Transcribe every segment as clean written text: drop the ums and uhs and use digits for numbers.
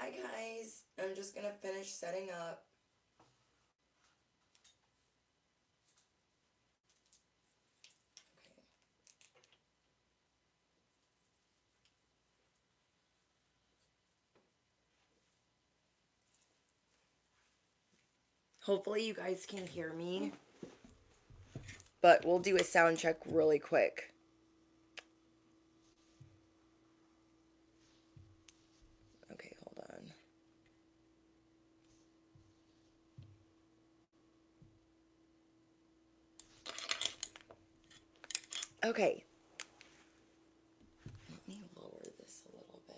Hi guys, I'm just gonna finish setting up. Hopefully you guys can hear me, but we'll do a sound check really quick. Okay, hold on. Okay. Let me lower this a little bit.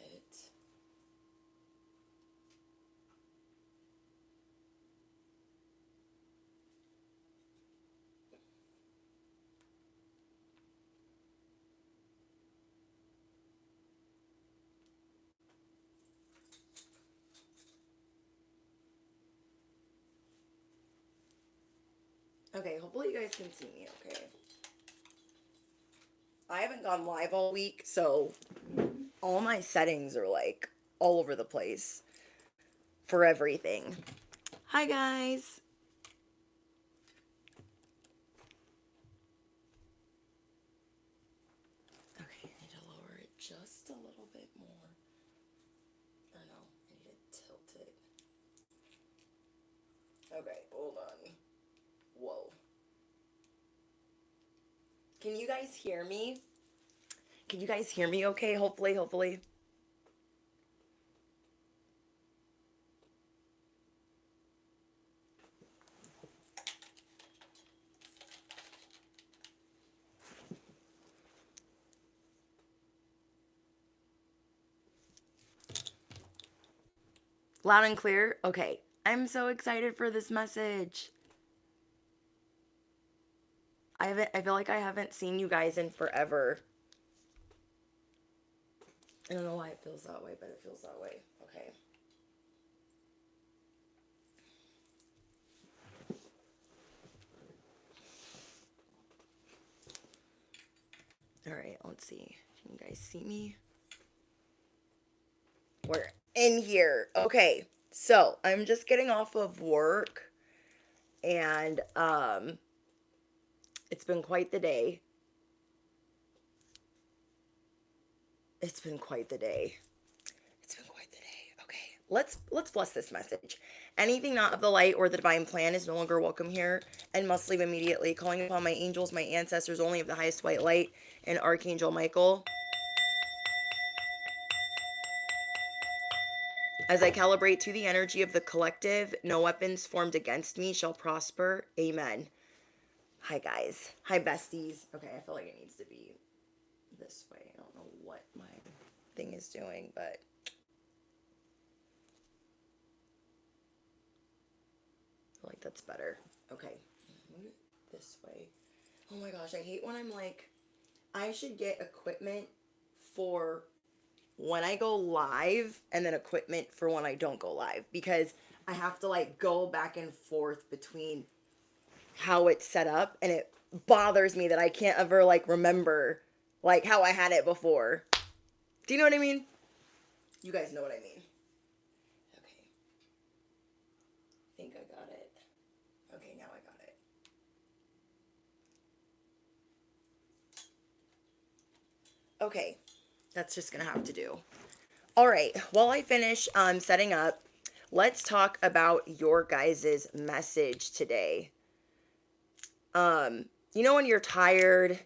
Okay, hopefully you guys can see me okay. I haven't gone live all week, so all my settings are like all over the place for everything. Hi guys. Okay, I need to lower it just a little bit more. Or no, I need to tilt it. Okay, hold on. Whoa. Can you guys hear me? Can you guys hear me okay? Hopefully. Loud and clear? Okay. I'm so excited for this message. I feel like I haven't seen you guys in forever. I don't know why it feels that way, but it feels that way. Okay. All right, let's see. Can you guys see me? We're in here. Okay. So, I'm just getting off of work and it's been quite the day. It's been quite the day. Okay, let's bless this message. Anything not of the light or the divine plan is no longer welcome here and must leave immediately. Calling upon my angels, my ancestors, only of the highest white light, and Archangel Michael. As I calibrate to the energy of the collective, no weapons formed against me shall prosper. Amen. Hi guys. Hi besties. Okay, I feel like it needs to be this way. I don't know what my thing is doing, but I feel like that's better. Okay. Move it this way. Oh my gosh, I hate when I'm like, I should get equipment for when I go live and then equipment for when I don't go live because I have to like go back and forth between how it's set up and it bothers me that I can't ever like remember like how I had it before. Do you know what I mean? You guys know what I mean. Okay. I think I got it. Okay, now I got it. Okay. That's just gonna have to do. All right. While I finish setting up, let's talk about your guys' message today. You know when you're tired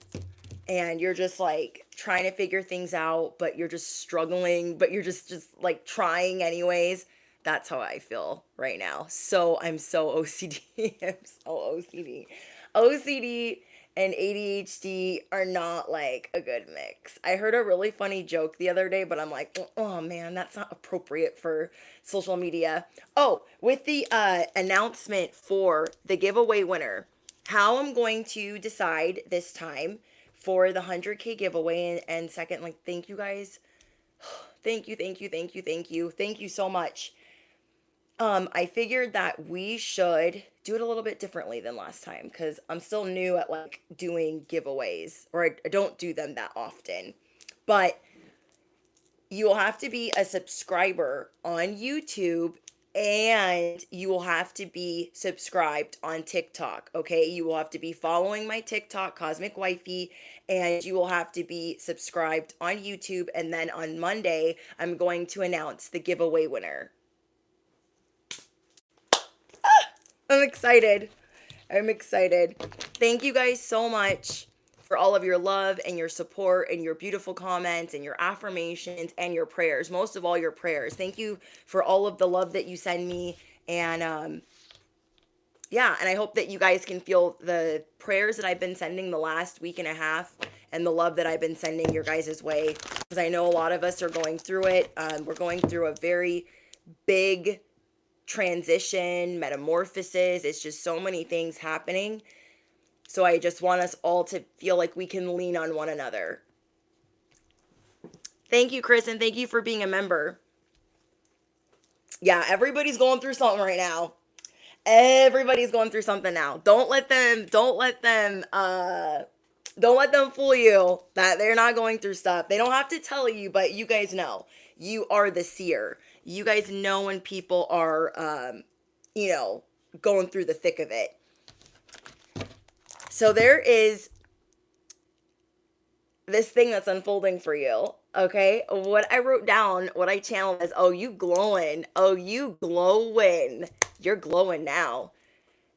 and you're just like trying to figure things out, but you're just struggling, but you're just like trying anyways. That's how I feel right now. So I'm so OCD. I'm so OCD. OCD and ADHD are not like a good mix. I heard a really funny joke the other day, but I'm like, oh man, that's not appropriate for social media. Oh, with the announcement for the giveaway winner, how I'm going to decide this time for the 100K giveaway and second, like, thank you guys. Thank you so much. I figured that we should do it a little bit differently than last time because I'm still new at like doing giveaways or I don't do them that often. But you will have to be a subscriber on YouTube, and you will have to be subscribed on TikTok, okay? You will have to be following my TikTok, Cosmic Wifey, and you will have to be subscribed on YouTube. And then on Monday, I'm going to announce the giveaway winner. I'm excited. I'm excited. Thank you guys so much for all of your love and your support and your beautiful comments and your affirmations and your prayers. Most of all, your prayers. Thank you for all of the love that you send me. And yeah, and I hope that you guys can feel the prayers that I've been sending the last week and a half and the love that I've been sending your guys' way. Because I know a lot of us are going through it. We're going through a very big transition, metamorphosis. It's just so many things happening. So I just want us all to feel like we can lean on one another. Thank you, Chris, and thank you for being a member. Yeah, everybody's going through something right now. Everybody's going through something now. Don't let them fool you that they're not going through stuff. They don't have to tell you, but you guys know. You are the seer. You guys know when people are, going through the thick of it. So there is this thing that's unfolding for you, okay? What I wrote down, what I channeled is, oh, you glowing. Oh, you glowing. You're glowing now.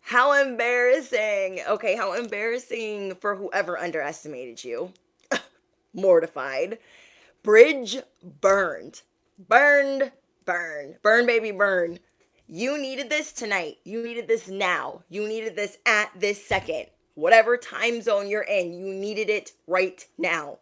How embarrassing. Okay, how embarrassing for whoever underestimated you. Mortified. Bridge burned. Burned, burn. Burn, baby, burn. You needed this tonight. You needed this now. You needed this at this second. Whatever time zone you're in, you needed it right now.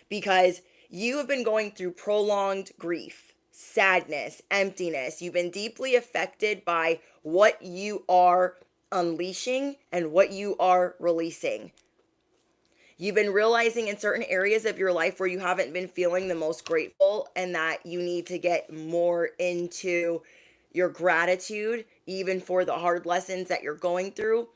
Because you have been going through prolonged grief, sadness, emptiness. You've been deeply affected by what you are unleashing and what you are releasing. You've been realizing in certain areas of your life where you haven't been feeling the most grateful, and that you need to get more into your gratitude, even for the hard lessons that you're going through.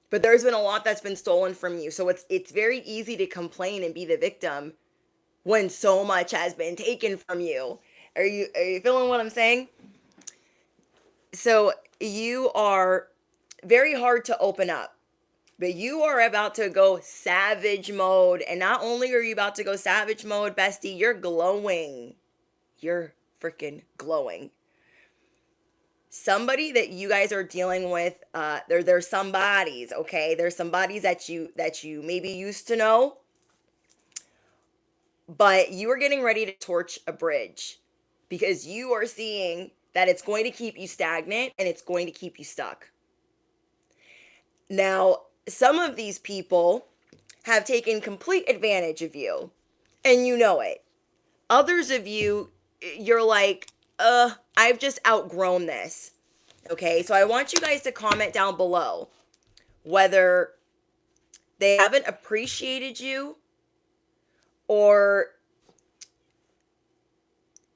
But there's been a lot that's been stolen from you. So it's very easy to complain and be the victim when so much has been taken from you. Are you feeling what I'm saying? So you are very hard to open up. But you are about to go savage mode. And not only are you about to go savage mode, bestie, you're glowing. You're freaking glowing. Somebody that you guys are dealing with, there's somebodies, okay? There's somebodies that you maybe used to know. But you are getting ready to torch a bridge. Because you are seeing that it's going to keep you stagnant and it's going to keep you stuck. Now, some of these people have taken complete advantage of you, and you know it. Others of you, you're like, I've just outgrown this. Okay, so I want you guys to comment down below whether they haven't appreciated you or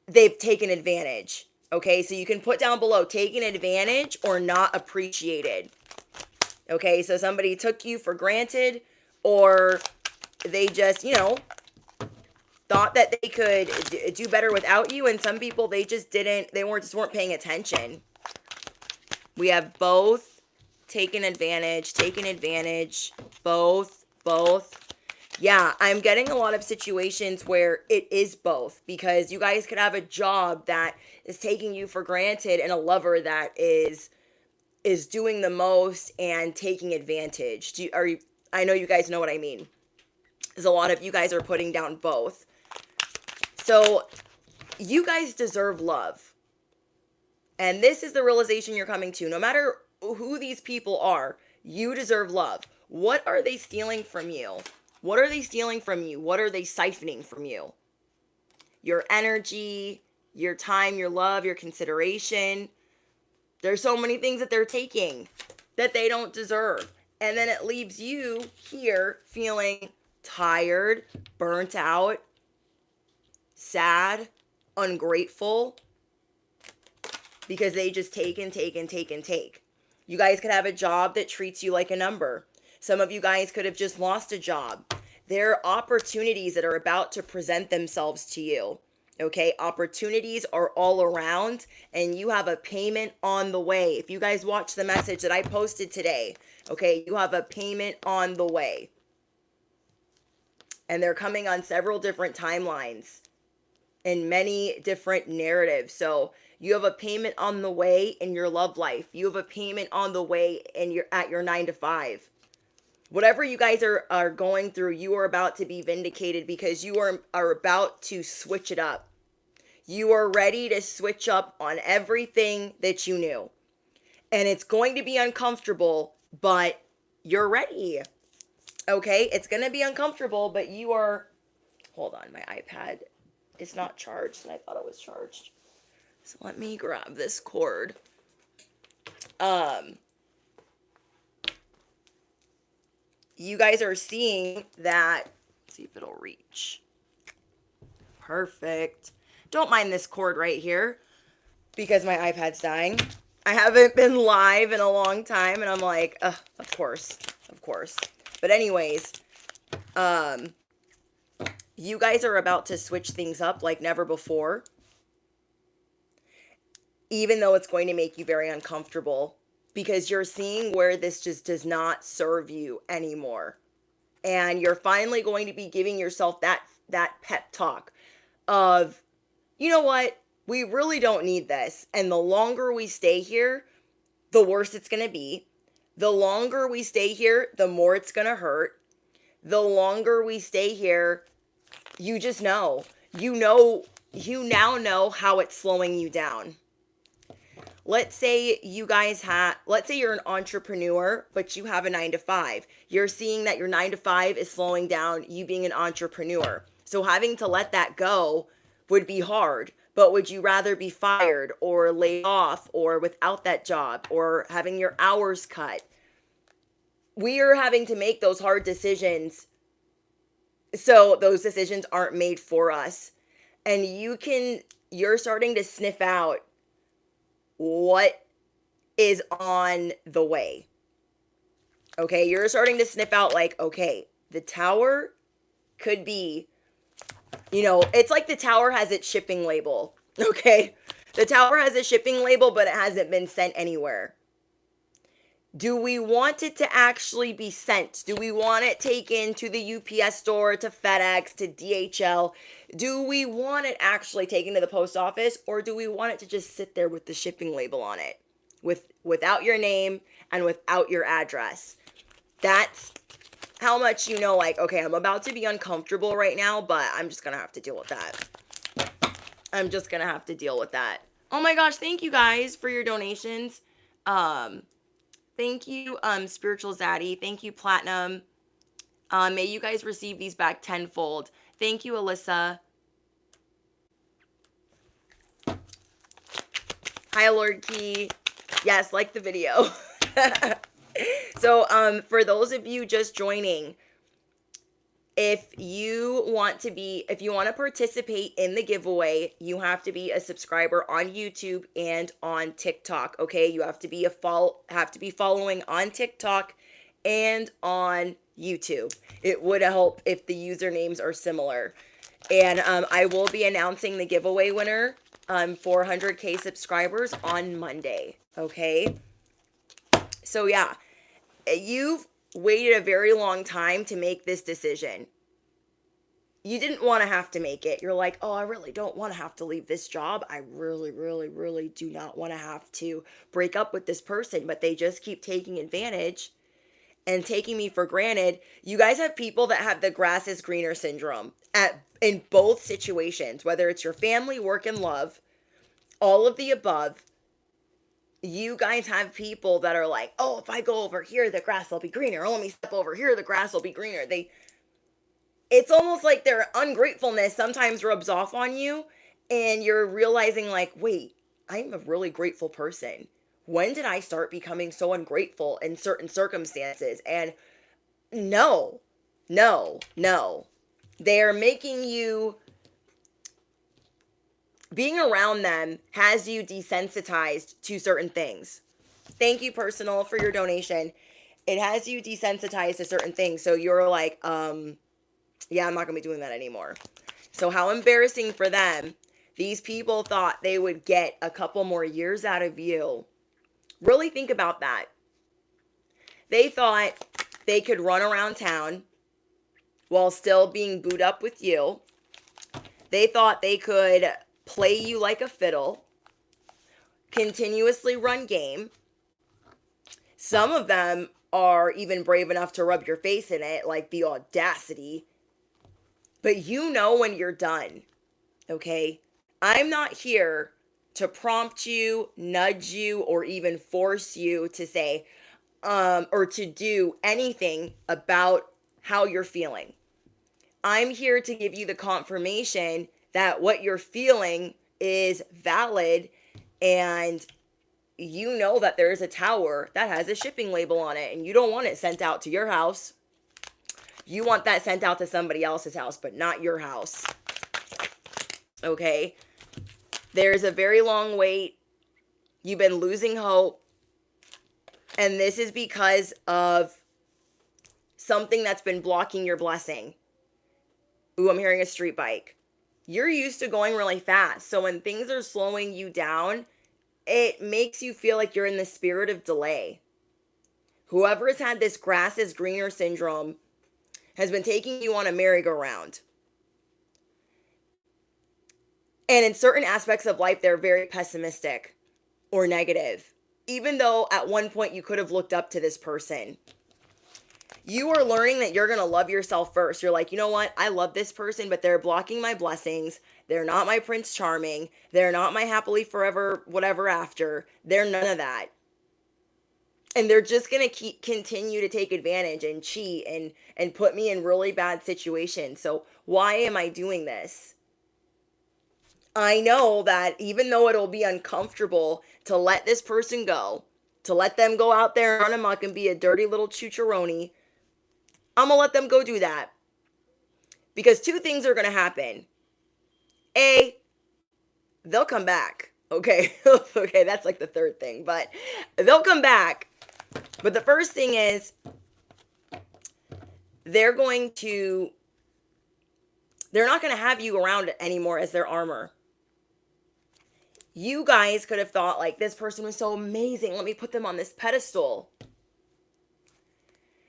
they've taken advantage. Okay, so you can put down below taken advantage or not appreciated. Okay, so somebody took you for granted, or they just, thought that they could do better without you. And some people, they weren't paying attention. We have both taken advantage, both. Yeah, I'm getting a lot of situations where it is both, because you guys could have a job that is taking you for granted and a lover that is doing the most and taking advantage. I know you guys know what I mean. Because a lot of you guys are putting down both. So you guys deserve love. And this is the realization you're coming to. No matter who these people are, you deserve love. What are they stealing from you? What are they stealing from you? What are they siphoning from you? Your energy, your time, your love, your consideration. There's so many things that they're taking that they don't deserve. And then it leaves you here feeling tired, burnt out, sad, ungrateful, because they just take and take and take and take. You guys could have a job that treats you like a number. Some of you guys could have just lost a job There are opportunities that are about to present themselves to you. Okay, opportunities are all around, and you have a payment on the way. If you guys watch the message that I posted today, okay, you have a payment on the way. And they're coming on several different timelines in many different narratives. So you have a payment on the way in your love life. You have a payment on the way in your at your 9 to 5. Whatever you guys are going through, you are about to be vindicated because you are about to switch it up. You are ready to switch up on everything that you knew. And it's going to be uncomfortable, but you're ready. Okay? It's going to be uncomfortable, but you are... Hold on, my iPad is not charged, and I thought it was charged. So let me grab this cord. You guys are seeing that. Let's see if it'll reach. Perfect. Don't mind this cord right here because my iPad's dying. I haven't been live in a long time, and I'm like, of course. But anyways, you guys are about to switch things up like never before, even though it's going to make you very uncomfortable, because you're seeing where this just does not serve you anymore. And you're finally going to be giving yourself that pep talk of, you know what, we really don't need this. And the longer we stay here, the worse it's going to be. The longer we stay here, the more it's going to hurt. The longer we stay here, you just know. You now know how it's slowing you down. Let's say let's say you're an entrepreneur, but you have a 9 to 5. You're seeing that your 9 to 5 is slowing down you being an entrepreneur. So having to let that go would be hard. But would you rather be fired or laid off or without that job or having your hours cut? We are having to make those hard decisions. So those decisions aren't made for us. And you're starting to sniff out what is on the way. Okay, you're starting to sniff out like, okay, the tower could be, it's like the tower has its shipping label. Okay, the tower has a shipping label, but it hasn't been sent anywhere. Do we want it to actually be sent? Do we want it taken to the UPS store, to FedEx, to DHL? Do we want it actually taken to the post office, or do we want it to just sit there with the shipping label on it, without your name and without your address? That's how much like, okay, I'm about to be uncomfortable right now, but I'm just gonna have to deal with that. Oh my gosh, thank you guys for your donations. Thank you, Spiritual Zaddy. Thank you, Platinum. May you guys receive these back tenfold. Thank you, Alyssa. Hi, Lord Key. Yes, like the video. So, for those of you just joining, if you want to participate in the giveaway, you have to be a subscriber on YouTube and on TikTok. Okay, you have to be following on TikTok and on YouTube. It would help if the usernames are similar. And I will be announcing the giveaway winner for 100K subscribers on Monday. Okay, so yeah, you've waited a very long time to make this decision. You didn't want to have to make it. You're like, oh, I really don't want to have to leave this job. I really, really, really do not want to have to break up with this person, but they just keep taking advantage and taking me for granted. You guys have people that have the grass is greener syndrome in both situations, whether it's your family, work, and love, all of the above. You guys have people that are like, oh, if I go over here, the grass will be greener. Oh, let me step over here, the grass will be greener. It's almost like their ungratefulness sometimes rubs off on you, and you're realizing like, wait, I'm a really grateful person. When did I start becoming so ungrateful in certain circumstances? And no. They're making you... Being around them has you desensitized to certain things. Thank you, Personal, for your donation. It has you desensitized to certain things. So you're like, Yeah, I'm not going to be doing that anymore. So how embarrassing for them. These people thought they would get a couple more years out of you. Really think about that. They thought they could run around town while still being booed up with you. They thought they could play you like a fiddle, continuously run game. Some of them are even brave enough to rub your face in it, like the audacity. But you know when you're done, okay? I'm not here to prompt you, nudge you, or even force you to say, or to do anything about how you're feeling. I'm here to give you the confirmation that what you're feeling is valid, and you know that there is a tower that has a shipping label on it and you don't want it sent out to your house. You want that sent out to somebody else's house, but not your house. Okay? There's a very long wait. You've been losing hope. And this is because of something that's been blocking your blessing. Ooh, I'm hearing a street bike. You're used to going really fast. So when things are slowing you down, it makes you feel like you're in the spirit of delay. Whoever has had this grass is greener syndrome has been taking you on a merry-go-round. And in certain aspects of life, they're very pessimistic or negative. Even though at one point you could have looked up to this person. You are learning that you're going to love yourself first. You're like, you know what? I love this person, but they're blocking my blessings. They're not my Prince Charming. They're not my happily forever, whatever after. They're none of that. And they're just going to continue to take advantage and cheat and put me in really bad situations. So why am I doing this? I know that even though it'll be uncomfortable to let this person go, to let them go out there and run amok and be a dirty little choocheroni, I'm going to let them go do that. Because two things are going to happen. A, they'll come back. Okay. Okay, that's like the third thing. But they'll come back. But the first thing is they're not going to have you around anymore as their armor. You guys could have thought, like, this person was so amazing. Let me put them on this pedestal.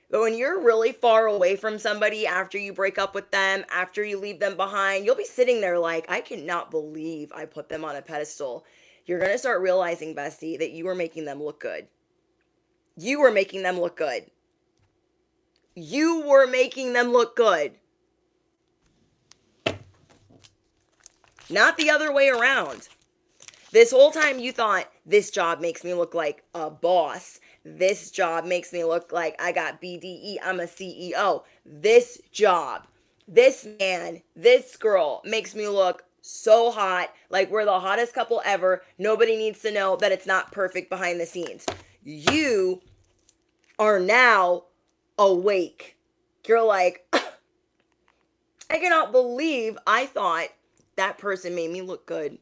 But when you're really far away from somebody after you break up with them, after you leave them behind, you'll be sitting there like, I cannot believe I put them on a pedestal. You're going to start realizing, bestie, that you were making them look good. You were making them look good. You were making them look good. Not the other way around. This whole time you thought, this job makes me look like a boss. This job makes me look like I got BDE. I'm a CEO. This job, this man, this girl makes me look so hot. Like we're the hottest couple ever. Nobody needs to know that it's not perfect behind the scenes. You are now awake. You're like, I cannot believe I thought that person made me look good.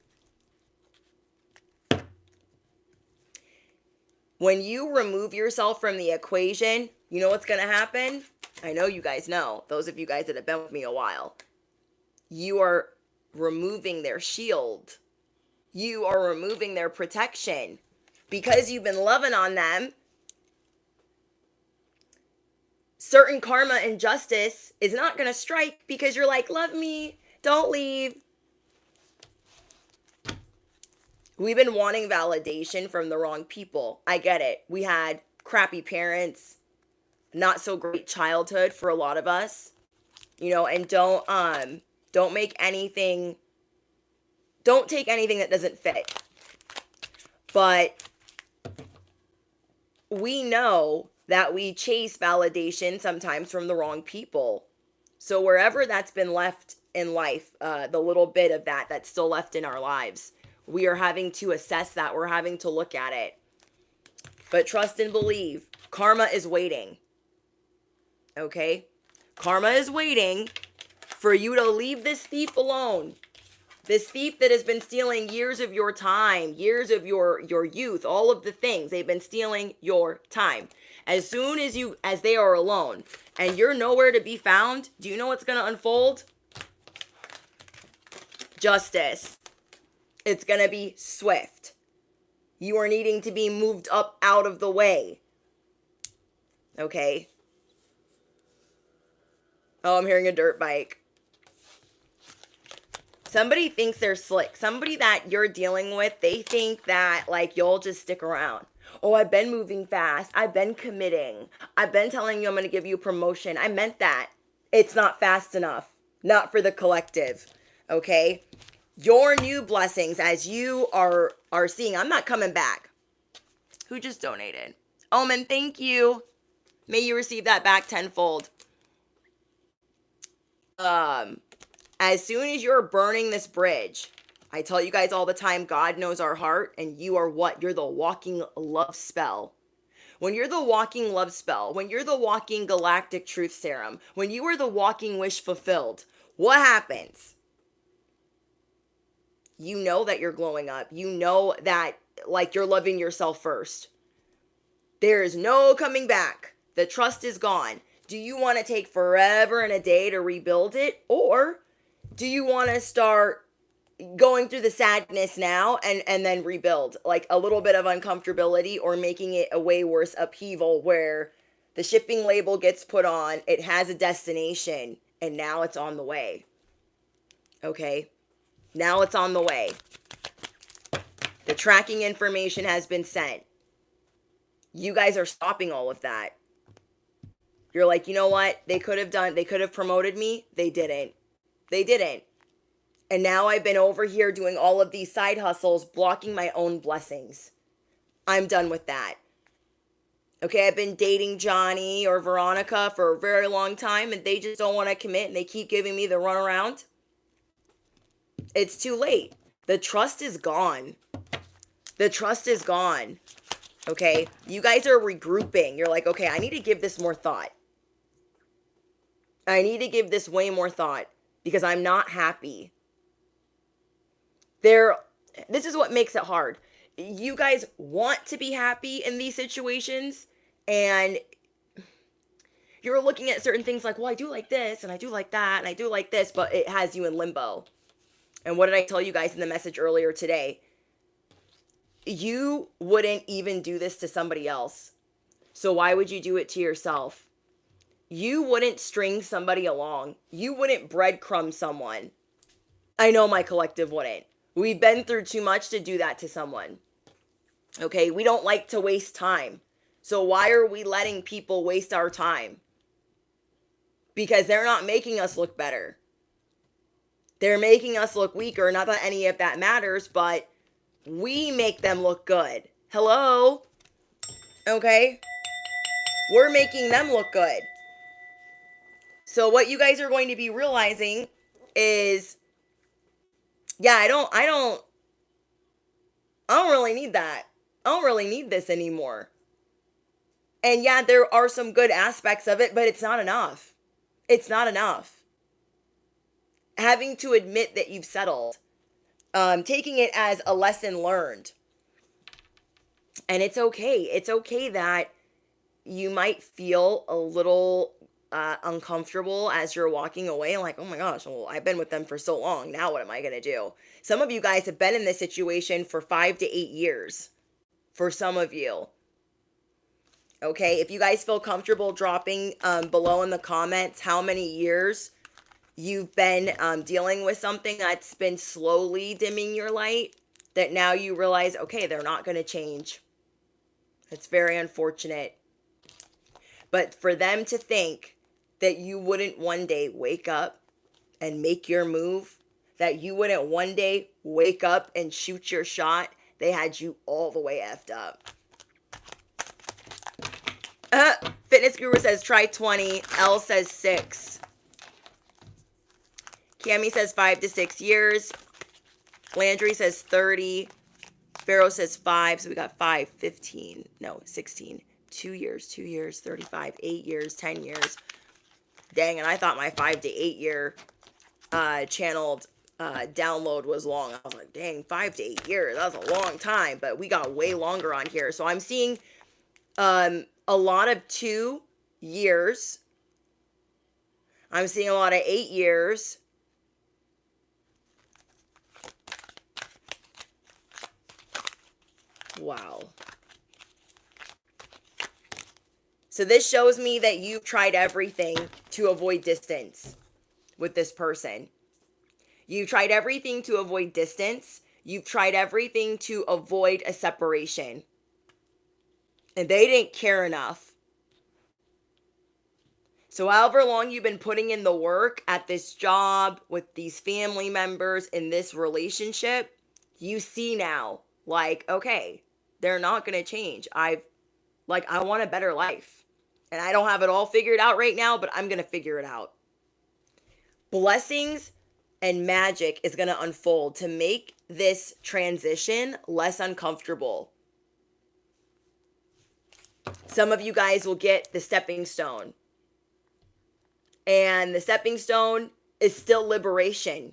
When you remove yourself from the equation, you know what's going to happen? I know you guys know. Those of you guys that have been with me a while. You are removing their shield. You are removing their protection. Because you've been loving on them, certain karma and justice is not going to strike because you're like, love me, don't leave. We've been wanting validation from the wrong people. I get it. We had crappy parents, not so great childhood for a lot of us, you know, and don't take anything that doesn't fit. But we know that we chase validation sometimes from the wrong people. So wherever that's been left in life, the little bit of that's still left in our lives, we are having to assess that. We're having to look at it. But trust and believe. Karma is waiting. Okay? Karma is waiting for you to leave this thief alone. This thief that has been stealing years of your time, years of your youth, all of the things. They've been stealing your time. As soon as they are alone, and you're nowhere to be found, do you know what's going to unfold? Justice. It's going to be swift. You are needing to be moved up out of the way. Okay? Oh, I'm hearing a dirt bike. Somebody thinks they're slick. Somebody that you're dealing with, they think that, like, you'll just stick around. Oh, I've been moving fast. I've been committing. I've been telling you I'm going to give you a promotion. I meant that. It's not fast enough. Not for the collective. Okay? Your new blessings, as you are seeing. I'm not coming back. Who just donated? Omen, thank you. May you receive that back tenfold. As soon as you're burning this bridge, I tell you guys all the time, God knows our heart, and you are what? You're the walking love spell. When you're the walking love spell, when you're the walking galactic truth serum, when you are the walking wish fulfilled, what happens? You know that you're glowing up. You know that, like, you're loving yourself first. There is no coming back. The trust is gone. Do you want to take forever and a day to rebuild it? Or do you want to start going through the sadness now and then rebuild? Like a little bit of uncomfortability, or making it a way worse upheaval where the shipping label gets put on, it has a destination, and now it's on the way. Okay? Now it's on the way. The tracking information has been sent. You guys are stopping all of that. You're like, you know what? They could have promoted me. They didn't. And now I've been over here doing all of these side hustles, blocking my own blessings. I'm done with that. Okay, I've been dating Johnny or Veronica for a very long time, and they just don't want to commit, and they keep giving me the runaround. It's too late. The trust is gone. The trust is gone. Okay, you guys are regrouping. You're like, okay, I need to give this more thought. I need to give this way more thought because I'm not happy. This is what makes it hard. You guys want to be happy in these situations, and you're looking at certain things like, well, I do like this, and I do like that, and I do like this, but it has you in limbo. And what did I tell you guys in the message earlier today? You wouldn't even do this to somebody else. So why would you do it to yourself? You wouldn't string somebody along. You wouldn't breadcrumb someone. I know my collective wouldn't. We've been through too much to do that to someone. Okay, we don't like to waste time. So why are we letting people waste our time? Because they're not making us look better. They're making us look weaker. Not that any of that matters, but we make them look good. Hello? Okay? We're making them look good. So what you guys are going to be realizing is, yeah, I don't really need that. I don't really need this anymore. And yeah, there are some good aspects of it, but it's not enough. It's not enough. Having to admit that you've settled. Taking it as a lesson learned. And it's okay. It's okay that you might feel a little uncomfortable as you're walking away. Like, oh my gosh, well, I've been with them for so long. Now what am I going to do? Some of you guys have been in this situation for 5 to 8 years. For some of you. Okay, if you guys feel comfortable dropping below in the comments how many years you've been dealing with something that's been slowly dimming your light, that now you realize, okay, they're not going to change. It's very unfortunate. But for them to think that you wouldn't one day wake up and make your move, that you wouldn't one day wake up and shoot your shot, they had you all the way effed up. Fitness Guru says try 20. L says 6. Cami says 5 to 6 years. Landry says 30. Pharaoh says 5. So we got 5, 15. No, 16. 2 years, 2 years, 35. 8 years, 10 years. Dang, and I thought my 5 to 8 year channeled download was long. I was like, dang, 5 to 8 years. That's a long time. But we got way longer on here. So I'm seeing a lot of 2 years I'm seeing a lot of 8 years. Wow. So this shows me that you've tried everything to avoid distance with this person. You've tried everything to avoid distance. You've tried everything to avoid a separation. And they didn't care enough. So however long you've been putting in the work at this job, with these family members, in this relationship, you see now, like, okay, they're not going to change. I want a better life. And I don't have it all figured out right now, but I'm going to figure it out. Blessings and magic is going to unfold to make this transition less uncomfortable. Some of you guys will get the stepping stone. And the stepping stone is still liberation.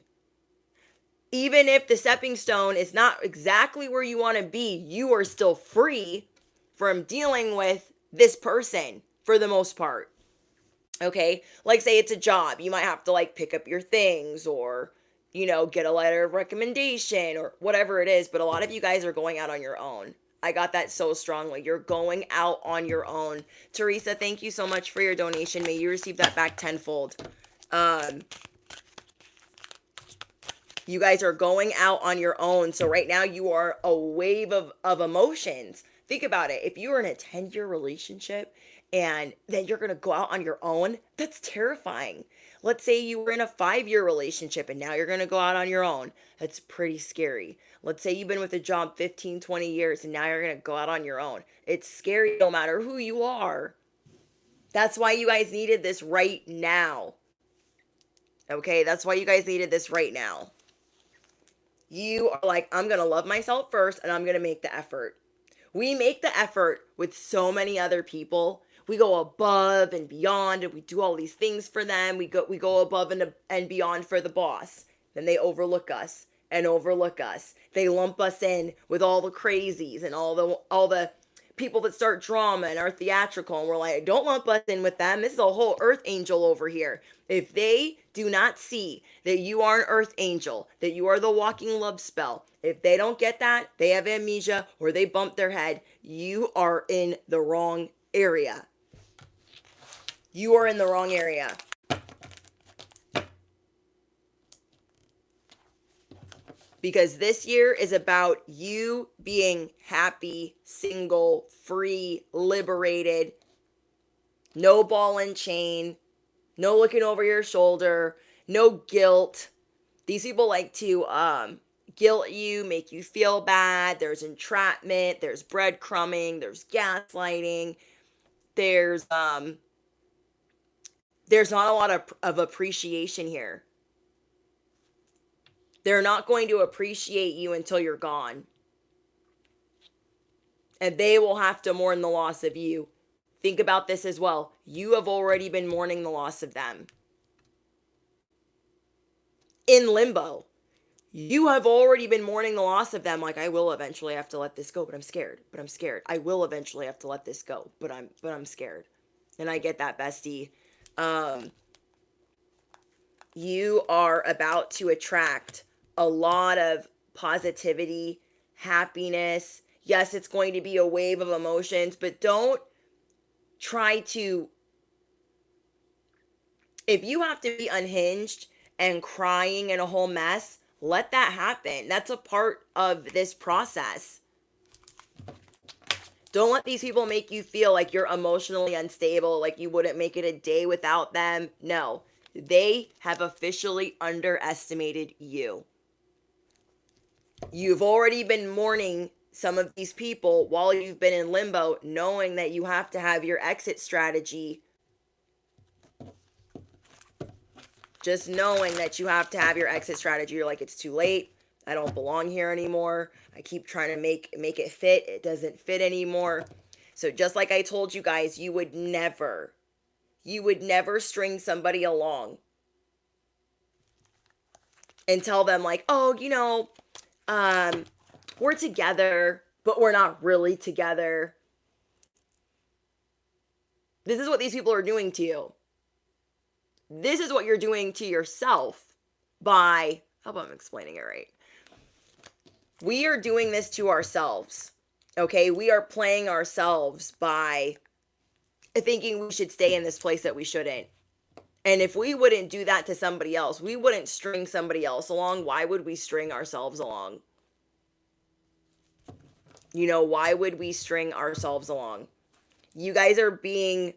Even if the stepping stone is not exactly where you want to be, you are still free from dealing with this person for the most part. Okay? Like, say it's a job. You might have to, like, pick up your things or, get a letter of recommendation or whatever it is. But a lot of you guys are going out on your own. I got that so strongly. You're going out on your own. Teresa, thank you so much for your donation. May you receive that back tenfold. You guys are going out on your own. So right now you are a wave of emotions. Think about it. If you were in a 10-year relationship and then you're going to go out on your own, that's terrifying. Let's say you were in a 5-year relationship and now you're going to go out on your own. That's pretty scary. Let's say you've been with a job 15, 20 years and now you're going to go out on your own. It's scary no matter who you are. That's why you guys needed this right now. Okay, that's why you guys needed this right now. You are like, I'm going to love myself first and I'm going to make the effort. We make the effort with so many other people. We go above and beyond and we do all these things for them. We go above and beyond for the boss. Then they overlook us and overlook us. They lump us in with all the crazies and all the people that start drama and are theatrical, and we're like, don't lump us in with them. This is a whole earth angel over here. If they do not see that you are an earth angel, that you are the walking love spell, if they don't get that, they have amnesia or they bump their head, you are in the wrong area. You are in the wrong area. Because this year is about you being happy, single, free, liberated, no ball and chain, no looking over your shoulder, no guilt. These people like to guilt you, make you feel bad. There's entrapment, there's breadcrumbing, there's gaslighting. There's not a lot of appreciation here. They're not going to appreciate you until you're gone. And they will have to mourn the loss of you. Think about this as well. You have already been mourning the loss of them. In limbo. You have already been mourning the loss of them. Like, I will eventually have to let this go, but I'm scared. I will eventually have to let this go, but I'm scared. And I get that, bestie. You are about to attract a lot of positivity, happiness. Yes, it's going to be a wave of emotions, but don't try to, if you have to be unhinged and crying and a whole mess, let that happen. That's a part of this process. Don't let these people make you feel like you're emotionally unstable, like you wouldn't make it a day without them. No, they have officially underestimated you. You've already been mourning some of these people while you've been in limbo, knowing that you have to have your exit strategy. Just knowing that you have to have your exit strategy. You're like, it's too late. I don't belong here anymore. I keep trying to make it fit. It doesn't fit anymore. So just like I told you guys, you would never string somebody along and tell them like, oh, we're together, but we're not really together. This is what these people are doing to you. This is what you're doing to yourself by, how about I'm explaining it right? We are doing this to ourselves. Okay, we are playing ourselves by thinking we should stay in this place that we shouldn't. And if we wouldn't do that to somebody else, we wouldn't string somebody else along. Why would we string ourselves along? You know, why would we string ourselves along? You guys are being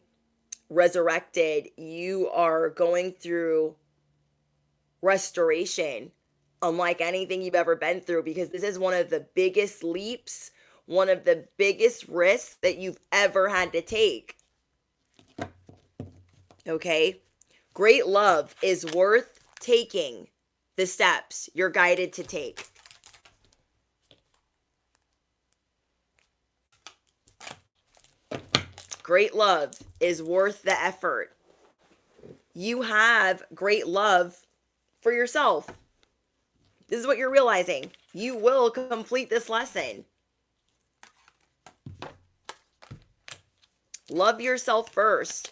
resurrected. You are going through restoration unlike anything you've ever been through, because this is one of the biggest leaps, one of the biggest risks that you've ever had to take. Okay? Great love is worth taking the steps you're guided to take. Great love is worth the effort. You have great love for yourself. This is what you're realizing. You will complete this lesson. Love yourself first.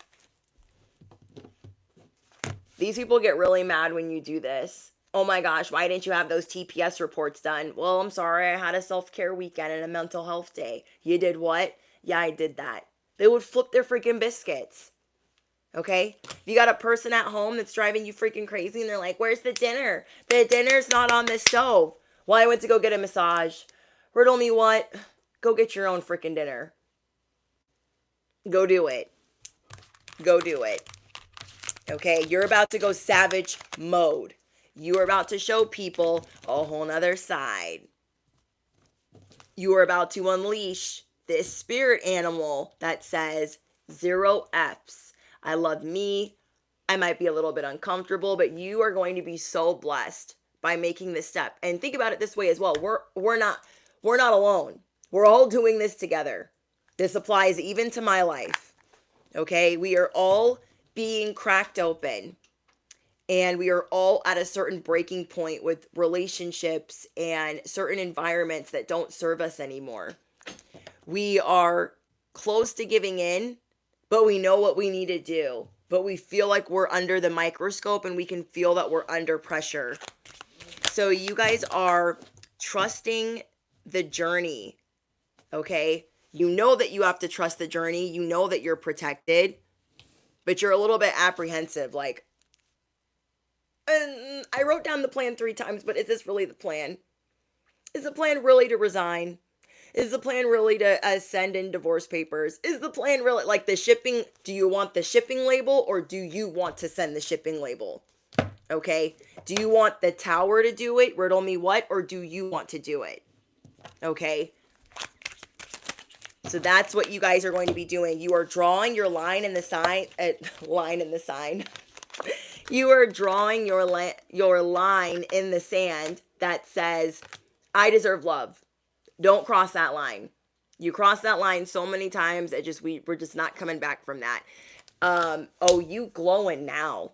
These people get really mad when you do this. Oh my gosh, why didn't you have those TPS reports done? Well, I'm sorry, I had a self-care weekend and a mental health day. You did what? Yeah, I did that. They would flip their freaking biscuits. Okay? If you got a person at home that's driving you freaking crazy and they're like, where's the dinner? The dinner's not on the stove. Well, I went to go get a massage. Riddle me what? Go get your own freaking dinner. Go do it. Go do it. Okay? You're about to go savage mode. You are about to show people a whole nother side. You are about to unleash this spirit animal that says 0 Fs. I love me. I might be a little bit uncomfortable, but you are going to be so blessed by making this step. And think about it this way as well. We're not alone. We're all doing this together. This applies even to my life. Okay? We are all being cracked open. And we are all at a certain breaking point with relationships and certain environments that don't serve us anymore. We are close to giving in, but we know what we need to do. But we feel like we're under the microscope and we can feel that we're under pressure. So you guys are trusting the journey, okay? You know that you have to trust the journey. You know that you're protected, but you're a little bit apprehensive, like, I wrote down the plan 3 times, but is this really the plan? Is the plan really to resign? Is the plan really to send in divorce papers? Is the plan really, like, the shipping? Do you want the shipping label or do you want to send the shipping label? Okay? Do you want the tower to do it? Riddle me what? Or do you want to do it? Okay? So that's what you guys are going to be doing. You are drawing your line in the sign. Line in the sign. You are drawing your line in the sand that says, I deserve love. Don't cross that line. You cross that line so many times, we're just not coming back from that. Oh, you glowing now.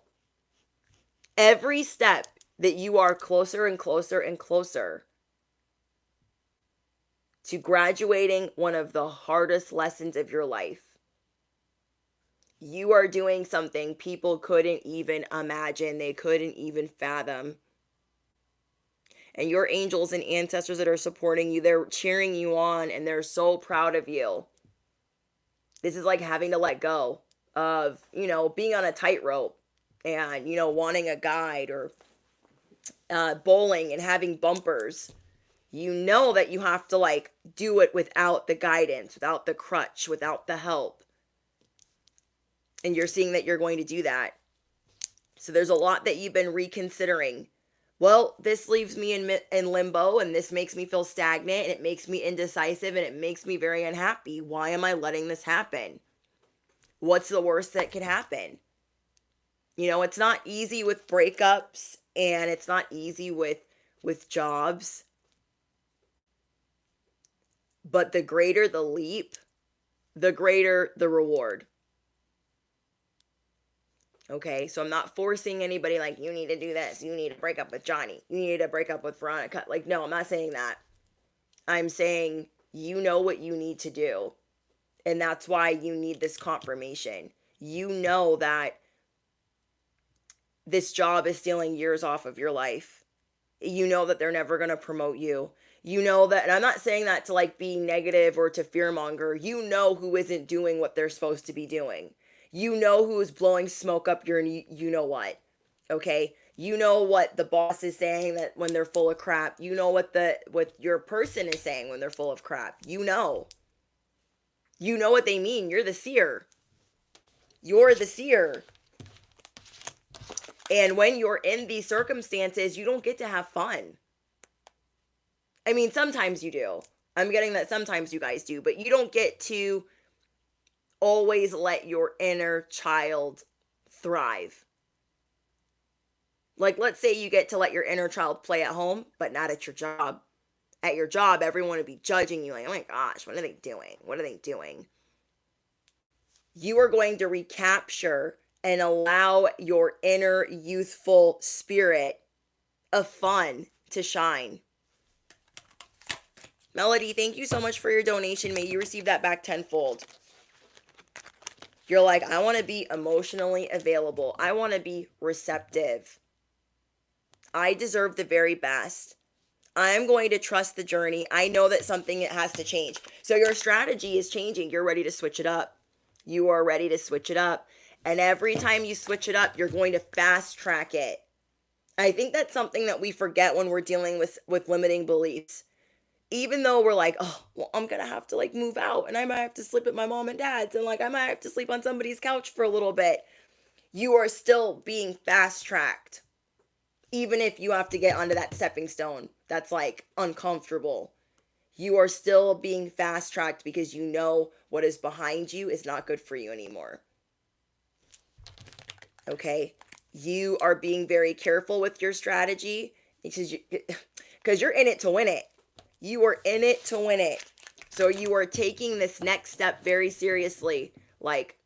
Every step that you are closer and closer and closer to graduating one of the hardest lessons of your life. You are doing something people couldn't even imagine. They couldn't even fathom. And your angels and ancestors that are supporting you, they're cheering you on and they're so proud of you. This is like having to let go of, being on a tightrope and, wanting a guide, or bowling and having bumpers. You know that you have to do it without the guidance, without the crutch, without the help. And you're seeing that you're going to do that. So there's a lot that you've been reconsidering. Well, this leaves me in limbo, and this makes me feel stagnant, and it makes me indecisive, and it makes me very unhappy. Why am I letting this happen? What's the worst that can happen? It's not easy with breakups, and it's not easy with jobs. But the greater the leap, the greater the reward. Okay, so I'm not forcing anybody you need to do this. You need to break up with Johnny. You need to break up with Veronica. No, I'm not saying that. I'm saying you know what you need to do. And that's why you need this confirmation. You know that this job is stealing years off of your life. You know that they're never going to promote you. You know that, and I'm not saying that to like be negative or to fearmonger. You know who isn't doing what they're supposed to be doing. You know who is blowing smoke up your, you know what, okay? You know what the boss is saying that when they're full of crap. You know what your person is saying when they're full of crap. You know. You know what they mean. You're the seer. You're the seer. And when you're in these circumstances, you don't get to have fun. I mean, sometimes you do. I'm getting that sometimes you guys do, but you don't get to always let your inner child thrive. Like, let's say you get to let your inner child play at home, but not at your job. At your job, everyone would be judging you like, oh my gosh, what are they doing? What are they doing? You are going to recapture and allow your inner youthful spirit of fun to shine. Melody, thank you so much for your donation. May you receive that back tenfold. You're like, I want to be emotionally available. I want to be receptive. I deserve the very best. I'm going to trust the journey. I know that something has to change. So your strategy is changing. You're ready to switch it up. You are ready to switch it up. And every time you switch it up, you're going to fast track it. I think that's something that we forget when we're dealing with limiting beliefs. Even though we're like, oh, well, I'm going to have to like move out and I might have to sleep at my mom and dad's and like I might have to sleep on somebody's couch for a little bit. You are still being fast tracked. Even if you have to get onto that stepping stone that's like uncomfortable, you are still being fast tracked because you know what is behind you is not good for you anymore. Okay? You are being very careful with your strategy because you're in it to win it. You are in it to win it. So you are taking this next step very seriously. Like,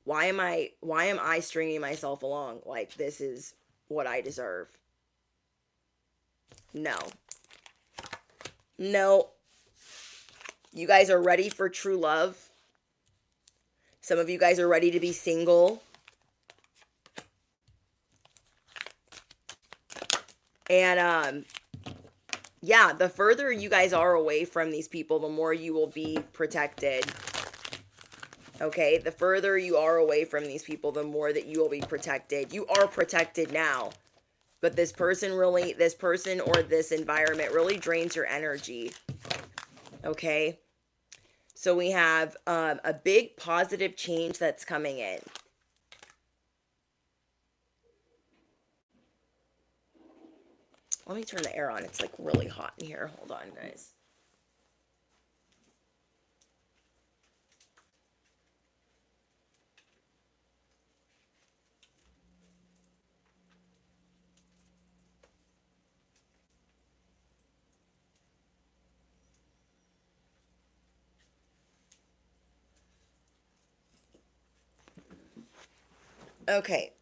why am I stringing myself along? Like, this is what I deserve. No. No. You guys are ready for true love. Some of you guys are ready to be single. And, yeah, the further you guys are away from these people, the more you will be protected. Okay? The further you are away from these people, the more that you will be protected. You are protected now. But this person or this environment really drains your energy. Okay? So we have a big positive change that's coming in. Let me turn the air on. It's like really hot in here. Hold on, guys. Okay.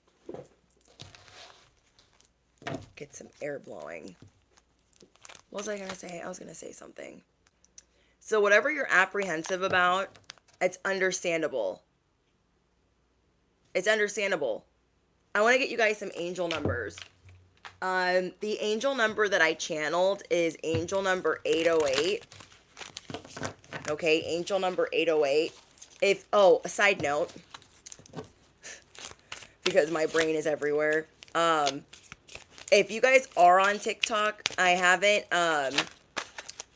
Get some air blowing. What was I going to say? I was going to say something. So whatever you're apprehensive about, it's understandable. It's understandable. I want to get you guys some angel numbers. The angel number that I channeled is angel number 808. Okay, angel number 808. A side note, because my brain is everywhere. If you guys are on TikTok, I haven't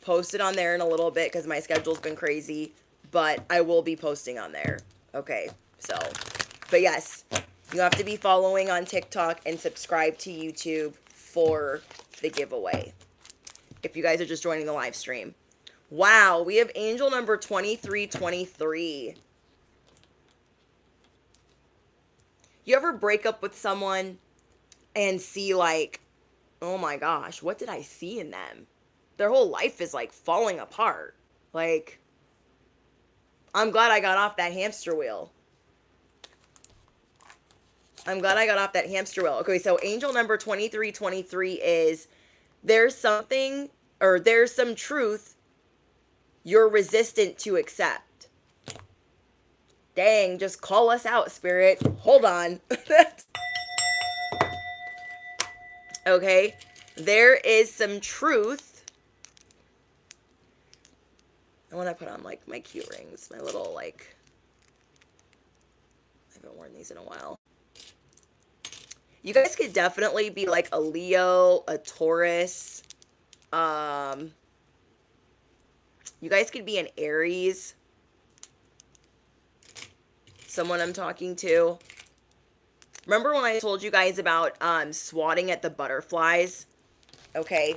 posted on there in a little bit because my schedule's been crazy, but I will be posting on there. Okay, so, but yes, you have to be following on TikTok and subscribe to YouTube for the giveaway. If you guys are just joining the live stream. Wow, we have angel number 2323. You ever break up with someone and see like, oh my gosh, what did I see in them? Their whole life is like falling apart. Like, I'm glad I got off that hamster wheel. I'm glad I got off that hamster wheel. Okay, so angel number 2323 is there's some truth you're resistant to accept. Dang, just call us out, Spirit. Hold on. Okay? There is some truth. I want to put on like my cute rings, my little like, I haven't worn these in a while. You guys could definitely be like a Leo, a Taurus. Um, you guys could be an Aries. Someone I'm talking to. Remember when I told you guys about swatting at the butterflies? Okay.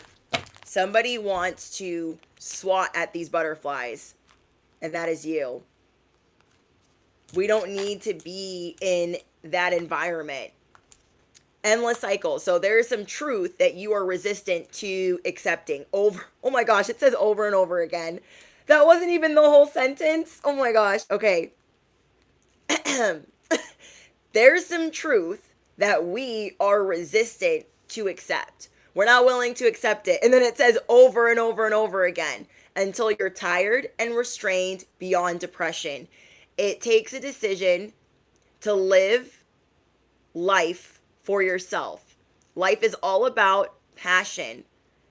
Somebody wants to swat at these butterflies, and that is you. We don't need to be in that environment. Endless cycle. So there's some truth that you are resistant to accepting. Over. Oh my gosh, it says over and over again. That wasn't even the whole sentence. Oh my gosh. Okay. There's some truth that we are resistant to accept. We're not willing to accept it. And then it says over and over and over again until you're tired and restrained beyond depression. It takes a decision to live life for yourself. Life is all about passion.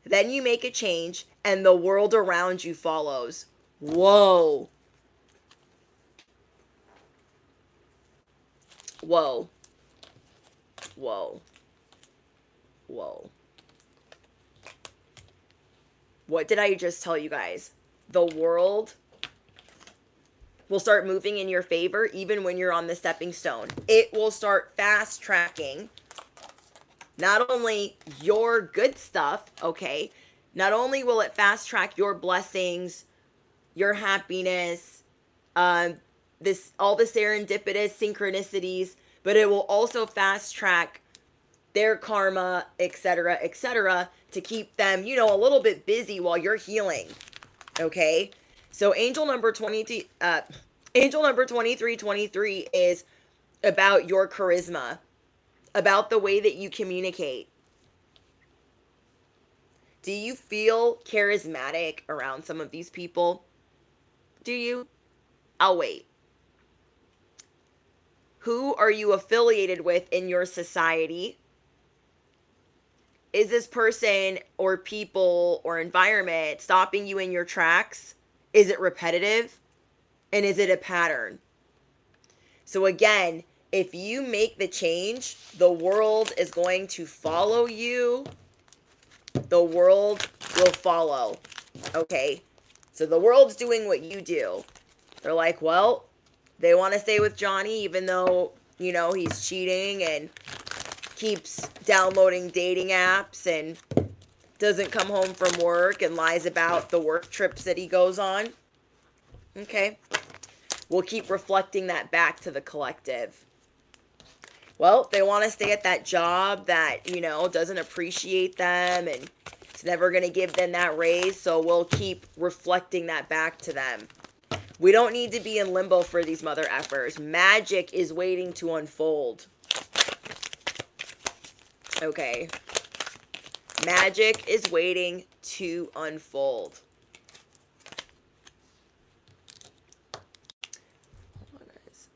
Then you make a change and the world around you follows. Whoa. Whoa. Whoa. Whoa. What did I just tell you guys? The world will start moving in your favor even when you're on the stepping stone. It will start fast tracking not only your good stuff, okay? Not only will it fast track your blessings, your happiness, this all the serendipitous synchronicities, but it will also fast track their karma, etc., to keep them, a little bit busy while you're healing. Okay? So angel number 2323 is about your charisma, about the way that you communicate. Do you feel charismatic around some of these people? Do you? I'll wait. Who are you affiliated with in your society? Is this person or people or environment stopping you in your tracks? Is it repetitive? And is it a pattern? So again, if you make the change, the world is going to follow you. The world will follow. Okay? So the world's doing what you do. They're like, well, they want to stay with Johnny even though, he's cheating and keeps downloading dating apps and doesn't come home from work and lies about the work trips that he goes on. Okay. We'll keep reflecting that back to the collective. Well, they want to stay at that job that, doesn't appreciate them and it's never going to give them that raise, so we'll keep reflecting that back to them. We don't need to be in limbo for these mother effers. Magic is waiting to unfold. Okay. Magic is waiting to unfold. Hold on, guys.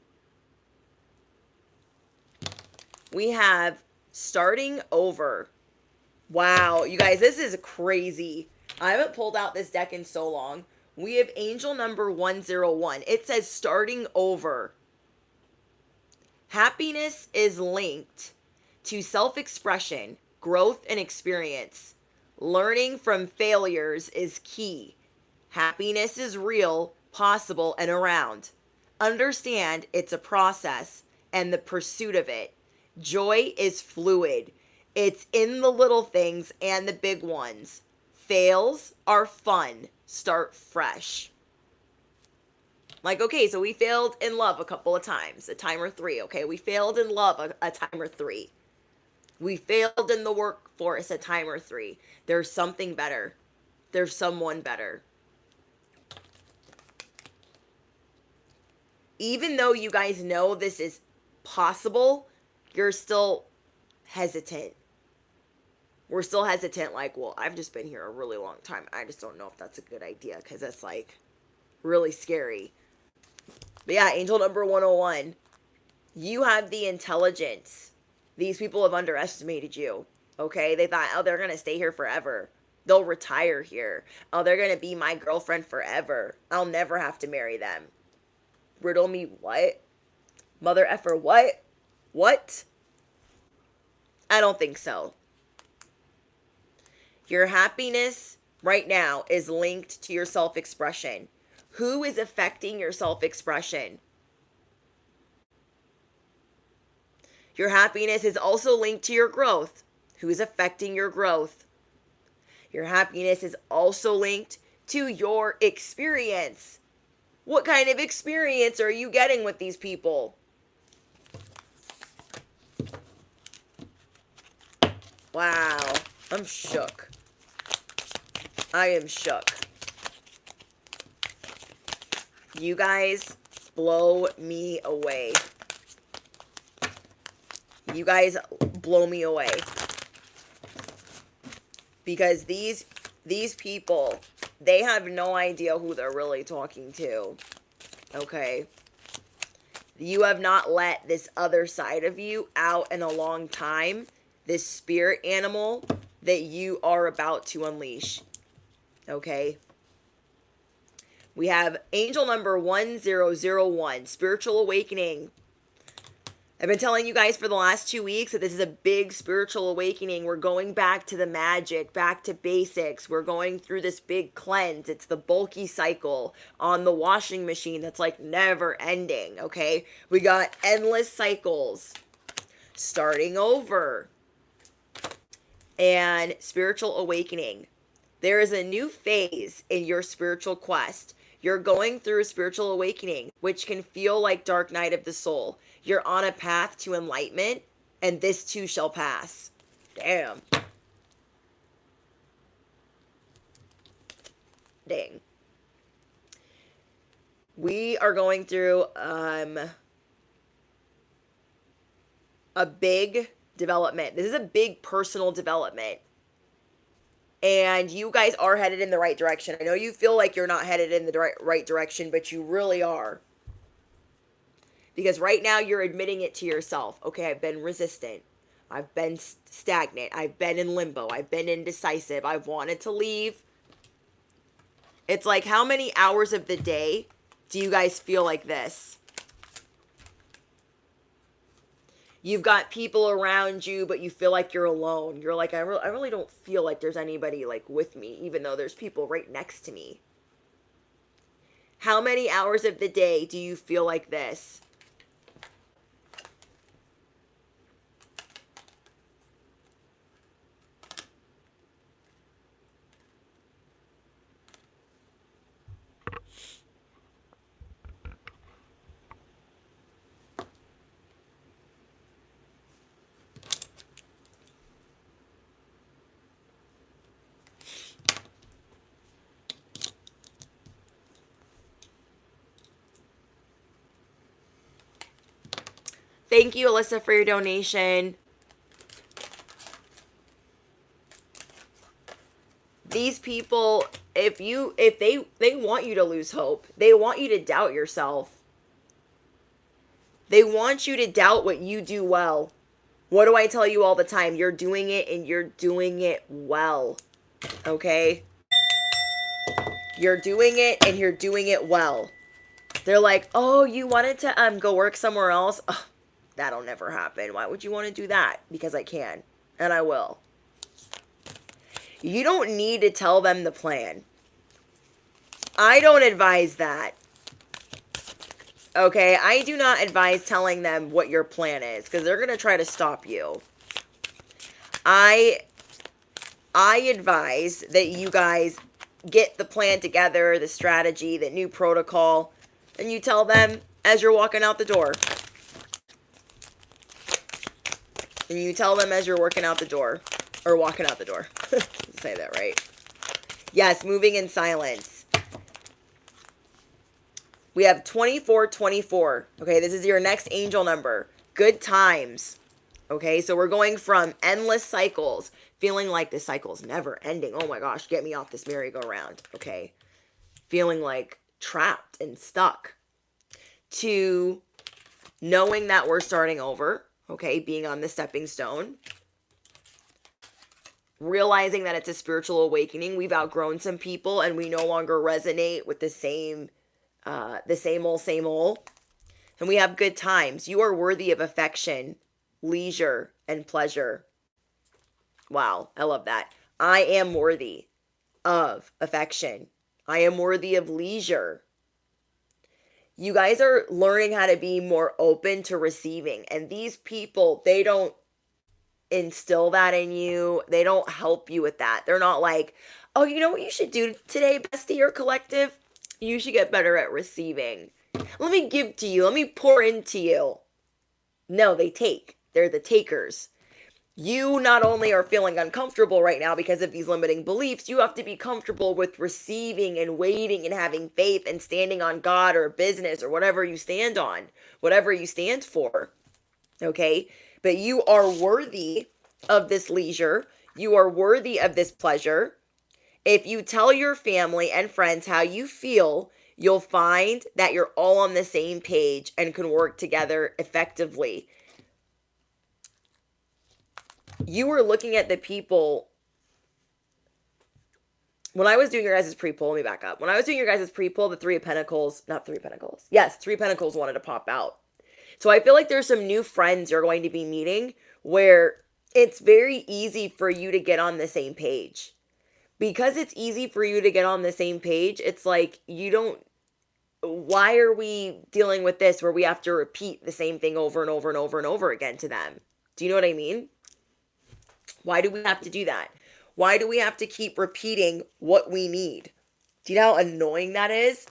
We have starting over. Wow, you guys, this is crazy. I haven't pulled out this deck in so long. We have angel number 101. It says starting over. Happiness is linked to self-expression, growth, and experience. Learning from failures is key. Happiness is real, possible, and around. Understand it's a process and the pursuit of it. Joy is fluid. It's in the little things and the big ones. Fails are fun. Start fresh. Like, okay, so we failed in love a couple of times, a time or three, okay? We failed in love a time or three. We failed in the workforce a time or three. There's something better. There's someone better. Even though you guys know this is possible, you're still hesitant. We're still hesitant, like, well, I've just been here a really long time. I just don't know if that's a good idea because it's, like, really scary. But yeah, angel number 101. You have the intelligence. These people have underestimated you, Okay, they thought, oh, they're gonna stay here forever. They'll retire here. Oh, they're gonna be my girlfriend forever. I'll never have to marry them. Riddle me what? Mother effer what? What? I don't think so. Your happiness right now is linked to your self-expression. Who is affecting your self-expression? Your happiness is also linked to your growth. Who is affecting your growth? Your happiness is also linked to your experience. What kind of experience are you getting with these people? Wow, I'm shook. I am shook. You guys blow me away. You guys blow me away. Because these people, they have no idea who they're really talking to. Okay? You have not let this other side of you out in a long time. This spirit animal that you are about to unleash. Okay? We have angel number 1001, spiritual awakening. I've been telling you guys for the last 2 weeks that this is a big spiritual awakening. We're going back to the magic, back to basics. We're going through this big cleanse. It's the bulky cycle on the washing machine that's like never ending, okay? We got endless cycles starting over. And spiritual awakening. There is a new phase in your spiritual quest. You're going through a spiritual awakening, which can feel like dark night of the soul. You're on a path to enlightenment, and this too shall pass. Damn. Dang. We are going through a big development. This is a big personal development. And you guys are headed in the right direction. I know you feel like you're not headed in the right direction, but you really are. Because right now you're admitting it to yourself. Okay, I've been resistant. I've been stagnant. I've been in limbo. I've been indecisive. I've wanted to leave. It's like, how many hours of the day do you guys feel like this? You've got people around you, but you feel like you're alone. You're like, I really don't feel like there's anybody like with me, even though there's people right next to me. How many hours of the day do you feel like this? Thank you, Alyssa, for your donation. These people, if they want you to lose hope, they want you to doubt yourself. They want you to doubt what you do well. What do I tell you all the time? You're doing it and you're doing it well. Okay? You're doing it and you're doing it well. They're like, oh, you wanted to go work somewhere else? Ugh, that'll never happen. Why would you want to do that? Because I can. And I will. You don't need to tell them the plan. I don't advise that. Okay? I do not advise telling them what your plan is, because they're going to try to stop you. I advise that you guys get the plan together, the strategy, the new protocol, and you tell them as you're walking out the door. And you tell them as you're working out the door. Or walking out the door. Say that right. Yes, moving in silence. We have 2424. Okay, this is your next angel number. Good times. Okay, so we're going from endless cycles, feeling like this cycle's never ending. Oh my gosh, get me off this merry-go-round. Okay, feeling like trapped and stuck, to knowing that we're starting over. Okay, being on the stepping stone. realizing that it's a spiritual awakening. We've outgrown some people and we no longer resonate with the same same old. And we have good times. You are worthy of affection, leisure, and pleasure. Wow, I love that. I am worthy of affection. I am worthy of leisure. You guys are learning how to be more open to receiving. And these people, they don't instill that in you. They don't help you with that. They're not like, oh, you know what you should do today, bestie or collective? You should get better at receiving. Let me give to you. Let me pour into you. No, they take. They're the takers. You not only are feeling uncomfortable right now because of these limiting beliefs, you have to be comfortable with receiving and waiting and having faith and standing on God or business or whatever you stand on, whatever you stand for. Okay? But you are worthy of this leisure. You are worthy of this pleasure. If you tell your family and friends how you feel, you'll find that you're all on the same page and can work together effectively. You were looking at the people. When I was doing your guys' pre-poll, let me back up. When I was doing your guys' pre-poll, the Three of Pentacles, not Three Pentacles. Yes, Three Pentacles wanted to pop out. So I feel like there's some new friends you're going to be meeting where it's very easy for you to get on the same page. Because it's easy for you to get on the same page, it's like you don't, why are we dealing with this where we have to repeat the same thing over and over and over and over again to them? Do you know what I mean? Why do we have to do that? Why do we have to keep repeating what we need? Do you know how annoying that is?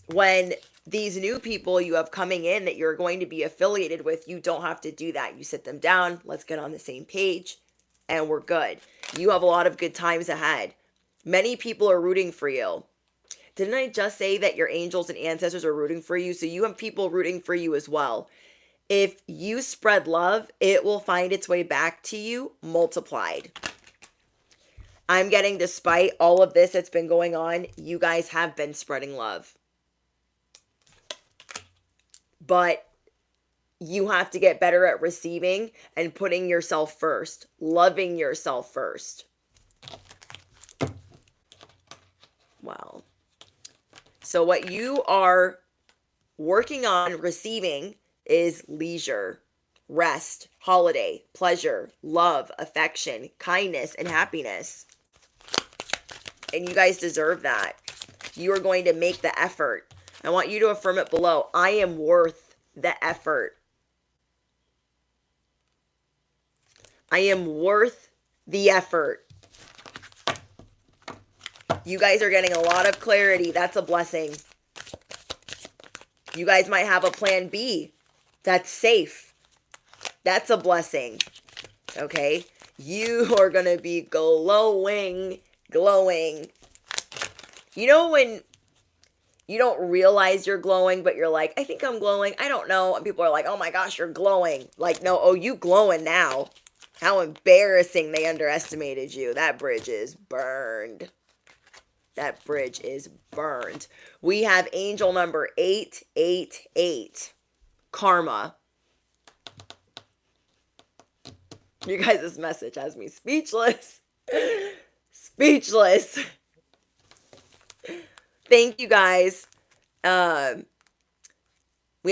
When these new people you have coming in that you're going to be affiliated with, you don't have to do that. You sit them down, let's get on the same page, and we're good. You have a lot of good times ahead. Many people are rooting for you. Didn't I just say that your angels and ancestors are rooting for you? So you have people rooting for you as well. If you spread love, it will find its way back to you multiplied. I'm getting, despite all of this that's been going on, you guys have been spreading love. But you have to get better at receiving and putting yourself first, loving yourself first. Wow. So what you are working on receiving is leisure, rest, holiday, pleasure, love, affection, kindness, and happiness. And you guys deserve that. You are going to make the effort. I want you to affirm it below. I am worth the effort. I am worth the effort. You guys are getting a lot of clarity. That's a blessing. You guys might have a plan B. That's safe. That's a blessing. Okay? You are going to be glowing. Glowing. You know when you don't realize you're glowing, but you're like, I think I'm glowing. I don't know. And people are like, oh my gosh, you're glowing. Like, no, oh, you glowing now. How embarrassing they underestimated you. That bridge is burned. That bridge is burned. We have angel number 888. Karma. You guys, this message has me speechless. Speechless. Thank you guys. We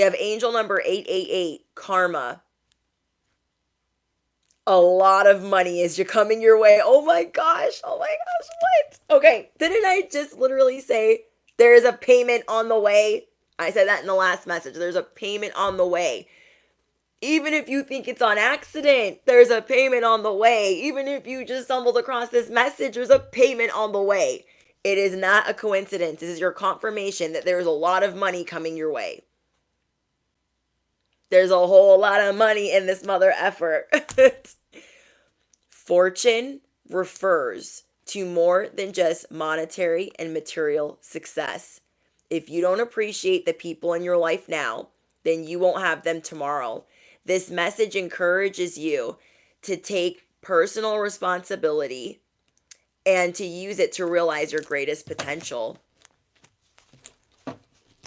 have angel number 888. Karma. A lot of money is coming your way. Oh my gosh. Oh my gosh. What? Okay. Didn't I just literally say there is a payment on the way? I said that in the last message. There's a payment on the way. Even if you think it's on accident, there's a payment on the way. Even if you just stumbled across this message, there's a payment on the way. It is not a coincidence. This is your confirmation that there's a lot of money coming your way. There's a whole lot of money in this mother effort. Fortune refers to more than just monetary and material success. If you don't appreciate the people in your life now, then you won't have them tomorrow. This message encourages you to take personal responsibility and to use it to realize your greatest potential.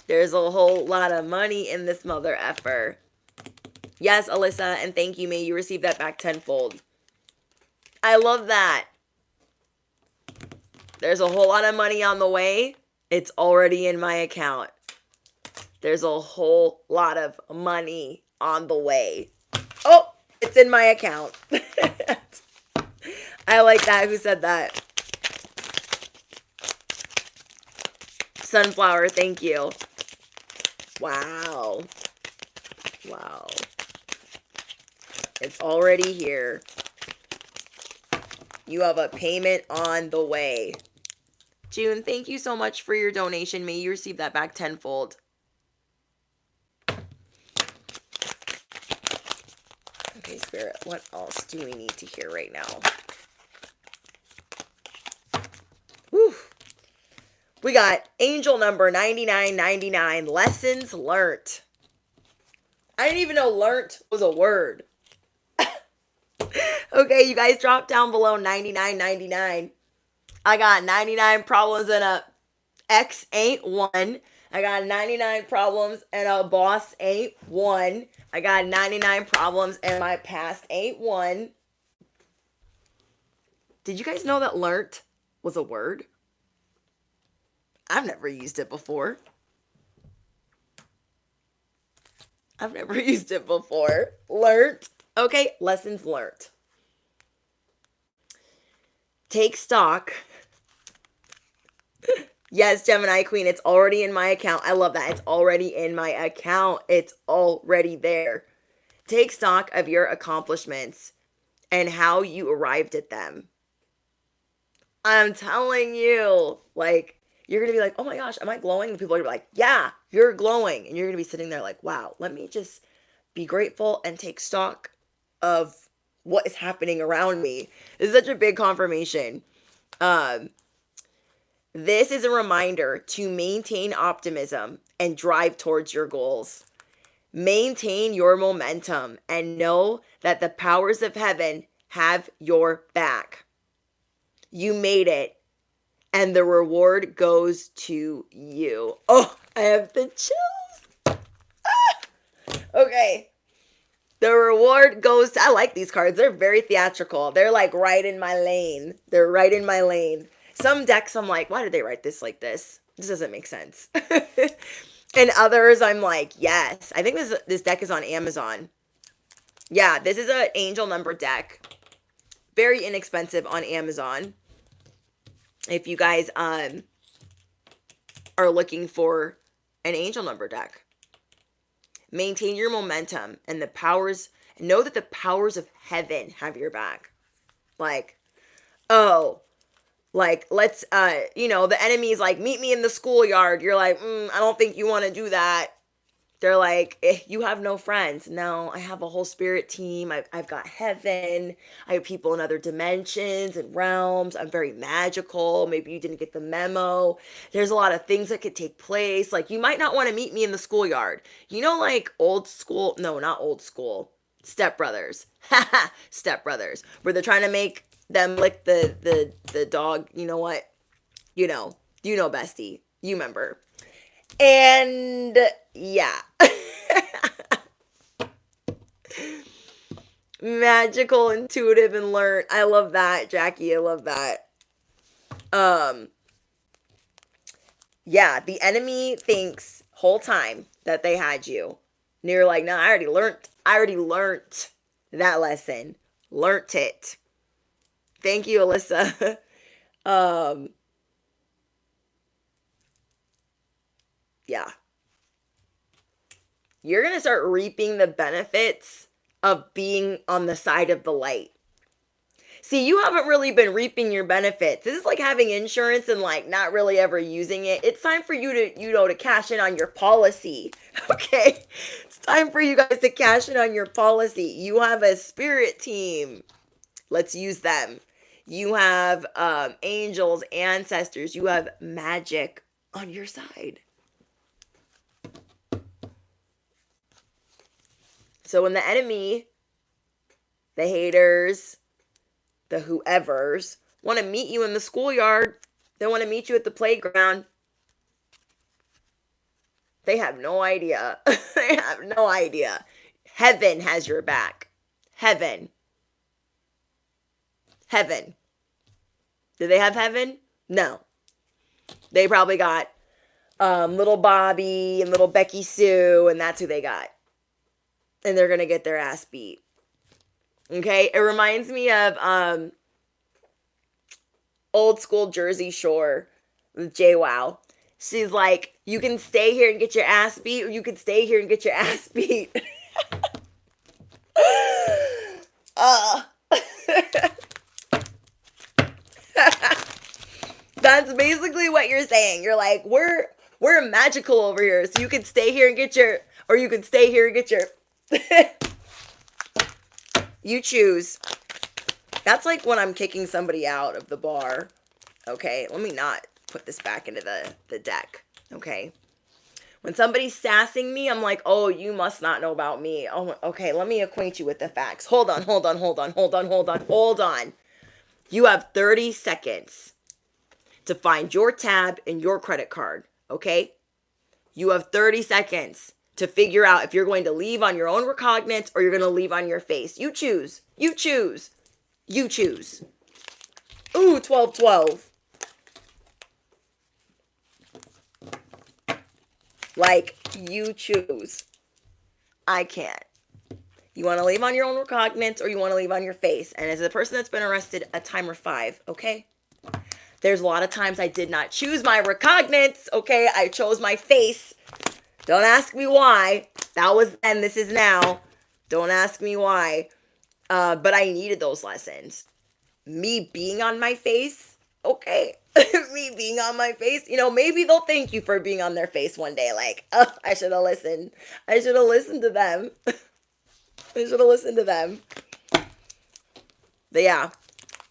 There's a whole lot of money in this mother effer. Yes, Alyssa, and thank you. May you receive that back tenfold. I love that. There's a whole lot of money on the way. It's already in my account. There's a whole lot of money on the way. Oh, it's in my account. I like that. Who said that? Sunflower, thank you. Wow. Wow. It's already here. You have a payment on the way. June, thank you so much for your donation. May you receive that back tenfold. Okay, Spirit, what else do we need to hear right now? Whew. We got angel number 9999, lessons learned. I didn't even know learnt was a word. Okay, you guys drop down below 9999. I got 99 problems and a ex ain't one. I got 99 problems and a boss ain't one. I got 99 problems and my past ain't one. Did you guys know that learnt was a word? I've never used it before. I've never used it before. Learnt. Okay, lessons learned. Take stock. Yes, Gemini Queen, it's already in my account. I love that. It's already in my account. It's already there. Take stock of your accomplishments and how you arrived at them. I'm telling you, like, you're going to be like, oh my gosh, am I glowing? And people are going to be like, yeah, you're glowing. And you're going to be sitting there like, wow, let me just be grateful and take stock of what is happening around me. This is such a big confirmation. This is a reminder to maintain optimism and drive towards your goals. Maintain your momentum and know that the powers of heaven have your back. You made it, and the reward goes to you. Oh, I have the chills. Okay. The reward goes to, I like these cards. They're very theatrical. They're like right in my lane. They're right in my lane. Some decks I'm like, why did they write this like this? This doesn't make sense. And others I'm like, yes. I think this deck is on Amazon. Yeah, this is an angel number deck. Very inexpensive on Amazon. If you guys are looking for an angel number deck. Maintain your momentum and the powers, know that the powers of heaven have your back. Like, oh, like, let's, the enemy's like, meet me in the schoolyard. You're like, I don't think you want to do that. They're like, you have no friends. No, I have a whole spirit team. I've got heaven. I have people in other dimensions and realms. I'm very magical. Maybe you didn't get the memo. There's a lot of things that could take place. Like, you might not want to meet me in the schoolyard. You know, like old school. No, not old school. Step Brothers. Step Brothers. Where they're trying to make them lick the dog. You know what? You know, bestie. You remember. And yeah. Magical, intuitive, and learn. I love that, Jackie. I love that. Yeah, the enemy thinks whole time that they had you. And you're like, no, I already learned that lesson. Learnt it. Thank you, Alyssa. Yeah. You're going to start reaping the benefits of being on the side of the light. See, you haven't really been reaping your benefits. This is like having insurance and like not really ever using it. It's time for you to, to cash in on your policy. Okay? It's time for you guys to cash in on your policy. You have a spirit team. Let's use them. You have angels, ancestors. You have magic on your side. So when the enemy, the haters, the whoever's want to meet you in the schoolyard, they want to meet you at the playground, they have no idea. They have no idea. Heaven has your back. Heaven. Heaven. Do they have heaven? No. They probably got little Bobby and little Becky Sue, and that's who they got. And they're going to get their ass beat. Okay? It reminds me of old school Jersey Shore with JWoww. She's like, you can stay here and get your ass beat, or you can stay here and get your ass beat. That's basically what you're saying. You're like, we're magical over here, so you can stay here and get your, or you can stay here and get your. You choose. That's like when I'm kicking somebody out of the bar. Okay, let me not put this back into the deck. Okay. When somebody's sassing me, I'm like, oh, you must not know about me. Oh, okay, let me acquaint you with the facts. Hold on. You have 30 seconds to find your tab and your credit card, okay? You have 30 seconds to figure out if you're going to leave on your own recognizance or you're going to leave on your face. You choose. You choose. You choose. Ooh, 12-12. Like, you choose. I can't. You want to leave on your own recognizance or you want to leave on your face. And as a person that's been arrested, a timer 5, okay? There's a lot of times I did not choose my recognizance, okay? I chose my face. Don't ask me why. That was then, this is now. Don't ask me why. But I needed those lessons. Me being on my face, okay? Me being on my face, you know, maybe they'll thank you for being on their face one day. Like, oh, I should have listened. I should have listened to them. I should have listened to them. But yeah,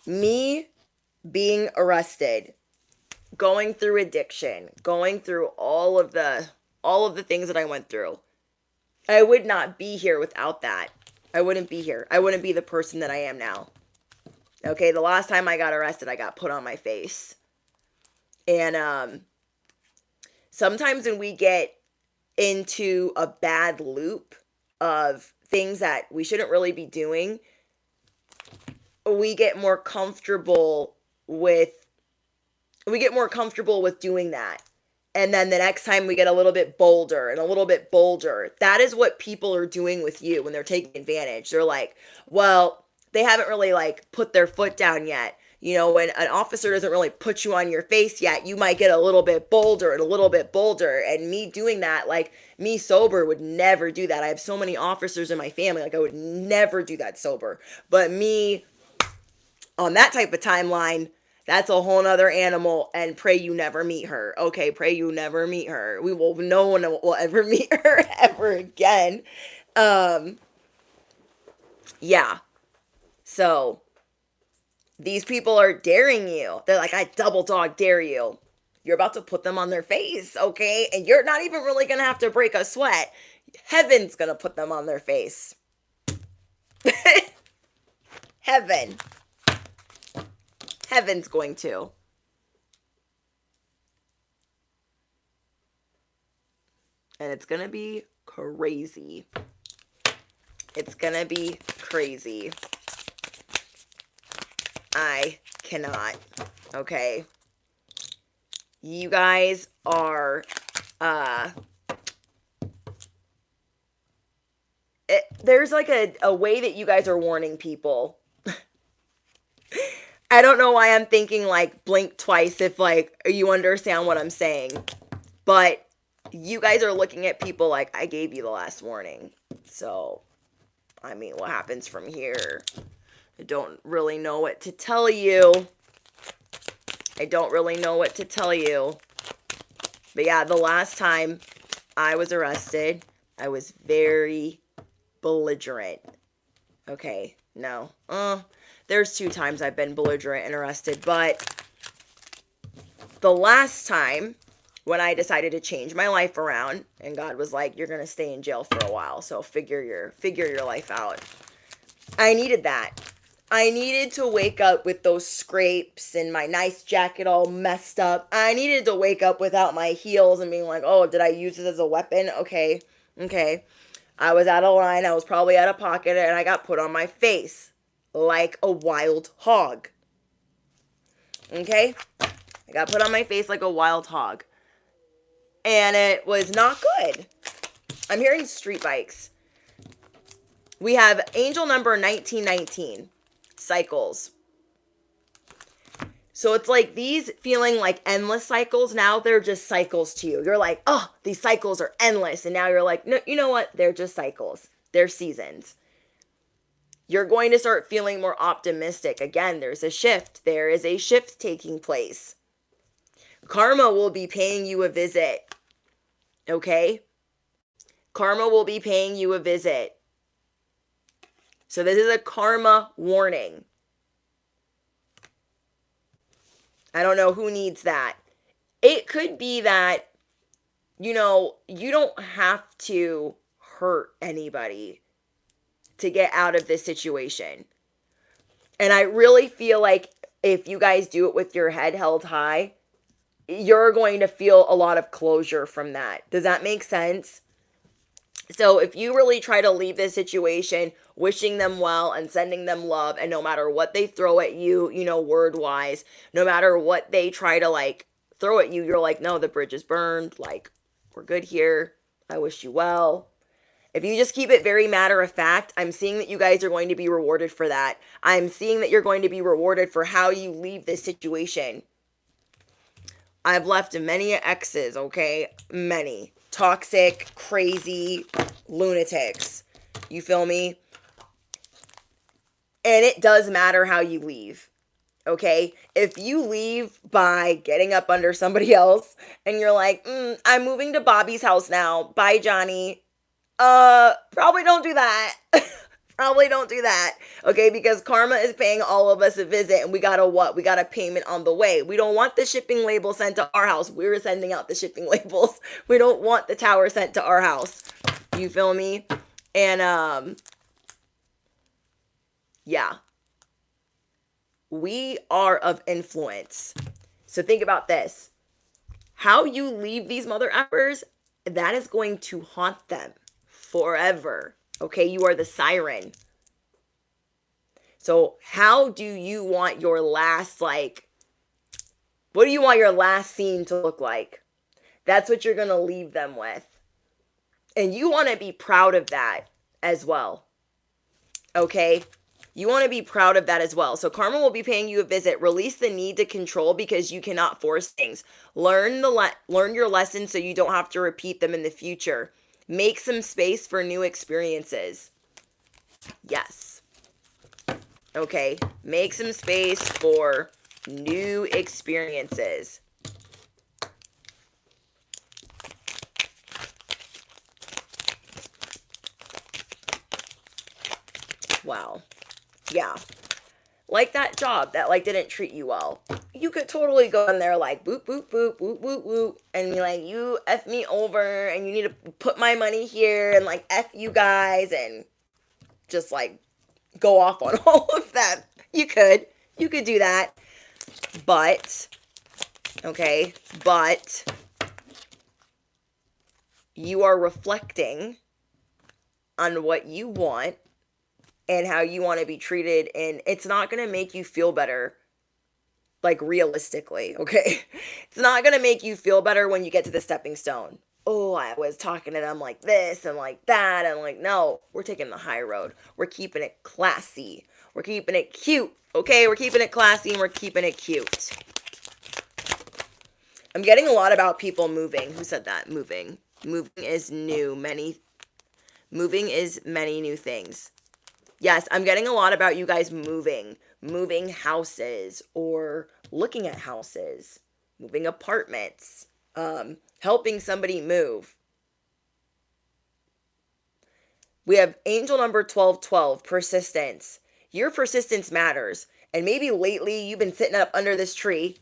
me being arrested, going through addiction, going through all of the things that I went through. I would not be here without that. I wouldn't be here. I wouldn't be the person that I am now. Okay, the last time I got arrested, I got put on my face. And sometimes when we get into a bad loop of things that we shouldn't really be doing, we get more comfortable with doing that. And then the next time we get a little bit bolder and a little bit bolder. That is what people are doing with you when they're taking advantage. They're like, well, they haven't really like put their foot down yet. You know, when an officer doesn't really put you on your face yet, you might get a little bit bolder and a little bit bolder. And me doing that, like me sober would never do that. I have so many officers in my family, like I would never do that sober. But me on that type of timeline, that's a whole nother animal, and pray you never meet her. Okay, pray you never meet her. No one will ever meet her ever again. Yeah. So these people are daring you. They're like, I double dog dare you. You're about to put them on their face, okay? And you're not even really going to have to break a sweat. Heaven's going to put them on their face. Heaven. Heaven's going to. And it's going to be crazy. It's going to be crazy. I cannot. Okay. You guys are, there's like a way that you guys are warning people. I don't know why I'm thinking like blink twice if like you understand what I'm saying. But you guys are looking at people like, I gave you the last warning. So, I mean, what happens from here? I don't really know what to tell you. But yeah, the last time I was arrested, I was very belligerent. Okay, no. There's 2 times I've been belligerent and arrested, but the last time when I decided to change my life around, and God was like, you're going to stay in jail for a while, so figure your life out. I needed that. I needed to wake up with those scrapes and my nice jacket all messed up. I needed to wake up without my heels and being like, oh, did I use this as a weapon? Okay. I was out of line. I was probably out of pocket, and I got put on my face like a wild hog. Okay? I got put on my face like a wild hog. And it was not good. I'm hearing street bikes. We have angel number 1919, cycles. So it's like these feeling like endless cycles. Now they're just cycles to you. You're like, oh, these cycles are endless. And now you're like, no, you know what? They're just cycles. They're seasons. You're going to start feeling more optimistic. Again, there's a shift. There is a shift taking place. Karma will be paying you a visit. Okay? Karma will be paying you a visit. So this is a karma warning. I don't know who needs that. It could be that, you don't have to hurt anybody to get out of this situation. And I really feel like if you guys do it with your head held high, you're going to feel a lot of closure from that. Does that make sense? So if you really try to leave this situation wishing them well and sending them love, and no matter what they throw at you, word wise, no matter what they try to throw at you, you're like, no, the bridge is burned. We're good here. I wish you well. If you just keep it very matter of fact, I'm seeing that you guys are going to be rewarded for that. I'm seeing that you're going to be rewarded for how you leave this situation. I've left many exes, okay? Many. Toxic, crazy, lunatics. You feel me? And it does matter how you leave, okay? If you leave by getting up under somebody else and you're like, I'm moving to Bobby's house now. Bye, Johnny. Probably don't do that. Probably don't do that, okay? Because karma is paying all of us a visit, and we got a payment on the way. We don't want the shipping label sent to our house. We're sending out the shipping labels. We don't want the tower sent to our house. You feel me? And, yeah. We are of influence. So think about this. How you leave these mother effers, that is going to haunt them forever. Okay, you are the siren. So how do you want your last, what do you want your last scene to look like? That's what you're going to leave them with. And you want to be proud of that as well. Okay? You want to be proud of that as well. So karma will be paying you a visit. Release the need to control because you cannot force things. Learn your lessons so you don't have to repeat them in the future. Make some space for new experiences. Yes. Okay. Make some space for new experiences. Wow. Yeah. Like that job that didn't treat you well. You could totally go in there boop, boop, boop, boop, boop, boop, and be like, you F me over, and you need to put my money here, and F you guys, and just go off on all of that. You could do that. But, okay, you are reflecting on what you want and how you want to be treated, and it's not going to make you feel better, realistically, okay? It's not going to make you feel better when you get to the stepping stone. Oh, I was talking to them like this and like that, and no, we're taking the high road. We're keeping it classy. We're keeping it cute, okay? We're keeping it classy, and we're keeping it cute. I'm getting a lot about people moving. Who said that? Moving. Moving is new. Moving is many new things. Yes, I'm getting a lot about you guys moving houses or looking at houses, moving apartments, helping somebody move. We have angel number 1212, persistence. Your persistence matters. And maybe lately you've been sitting up under this tree.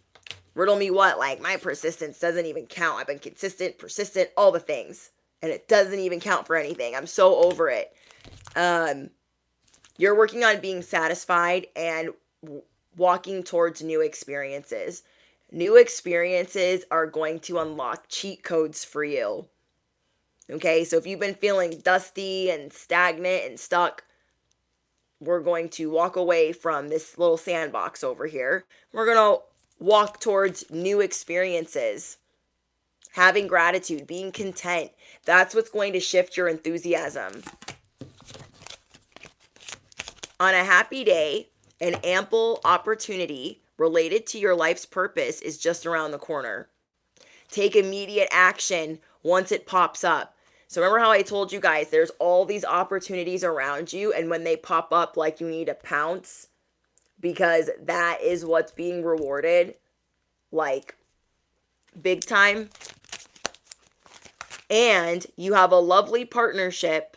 Riddle me what? My persistence doesn't even count. I've been consistent, persistent, all the things. And it doesn't even count for anything. I'm so over it. You're working on being satisfied and walking towards new experiences. New experiences are going to unlock cheat codes for you. Okay, so if you've been feeling dusty and stagnant and stuck, we're going to walk away from this little sandbox over here. We're going to walk towards new experiences, having gratitude, being content. That's what's going to shift your enthusiasm. On a happy day, an ample opportunity related to your life's purpose is just around the corner. Take immediate action once it pops up. So remember how I told you guys there's all these opportunities around you, and when they pop up, like, you need to pounce, because that is what's being rewarded, like, big time. And you have a lovely partnership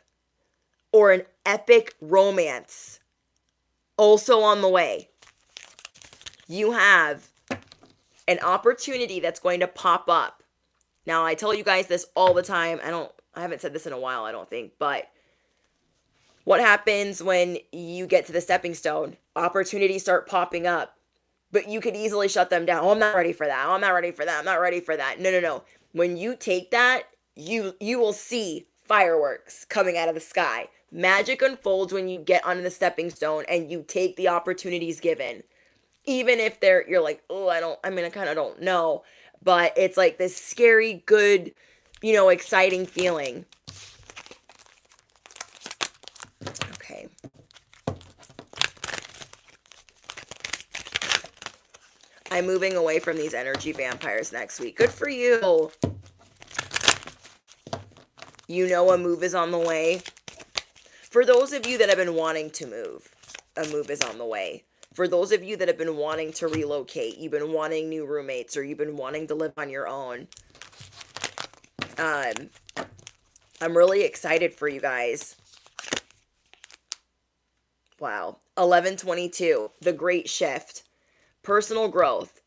or an epic romance also on the way. You have an opportunity that's going to pop up. Now, I tell you guys this all the time. I haven't said this in a while, I don't think, but what happens when you get to the stepping stone? Opportunities start popping up, but you could easily shut them down. Oh, I'm not ready for that. Oh, I'm not ready for that. I'm not ready for that. No. When you take that, you will see fireworks coming out of the sky. Magic unfolds when you get onto the stepping stone and you take the opportunities given. Even if you're like, oh, I kind of don't know. But it's like this scary, good, exciting feeling. Okay. I'm moving away from these energy vampires next week. Good for you. You know a move is on the way. For those of you that have been wanting to move, a move is on the way. For those of you that have been wanting to relocate, you've been wanting new roommates, or you've been wanting to live on your own, I'm really excited for you guys. Wow. 11/22, the great shift. Personal growth.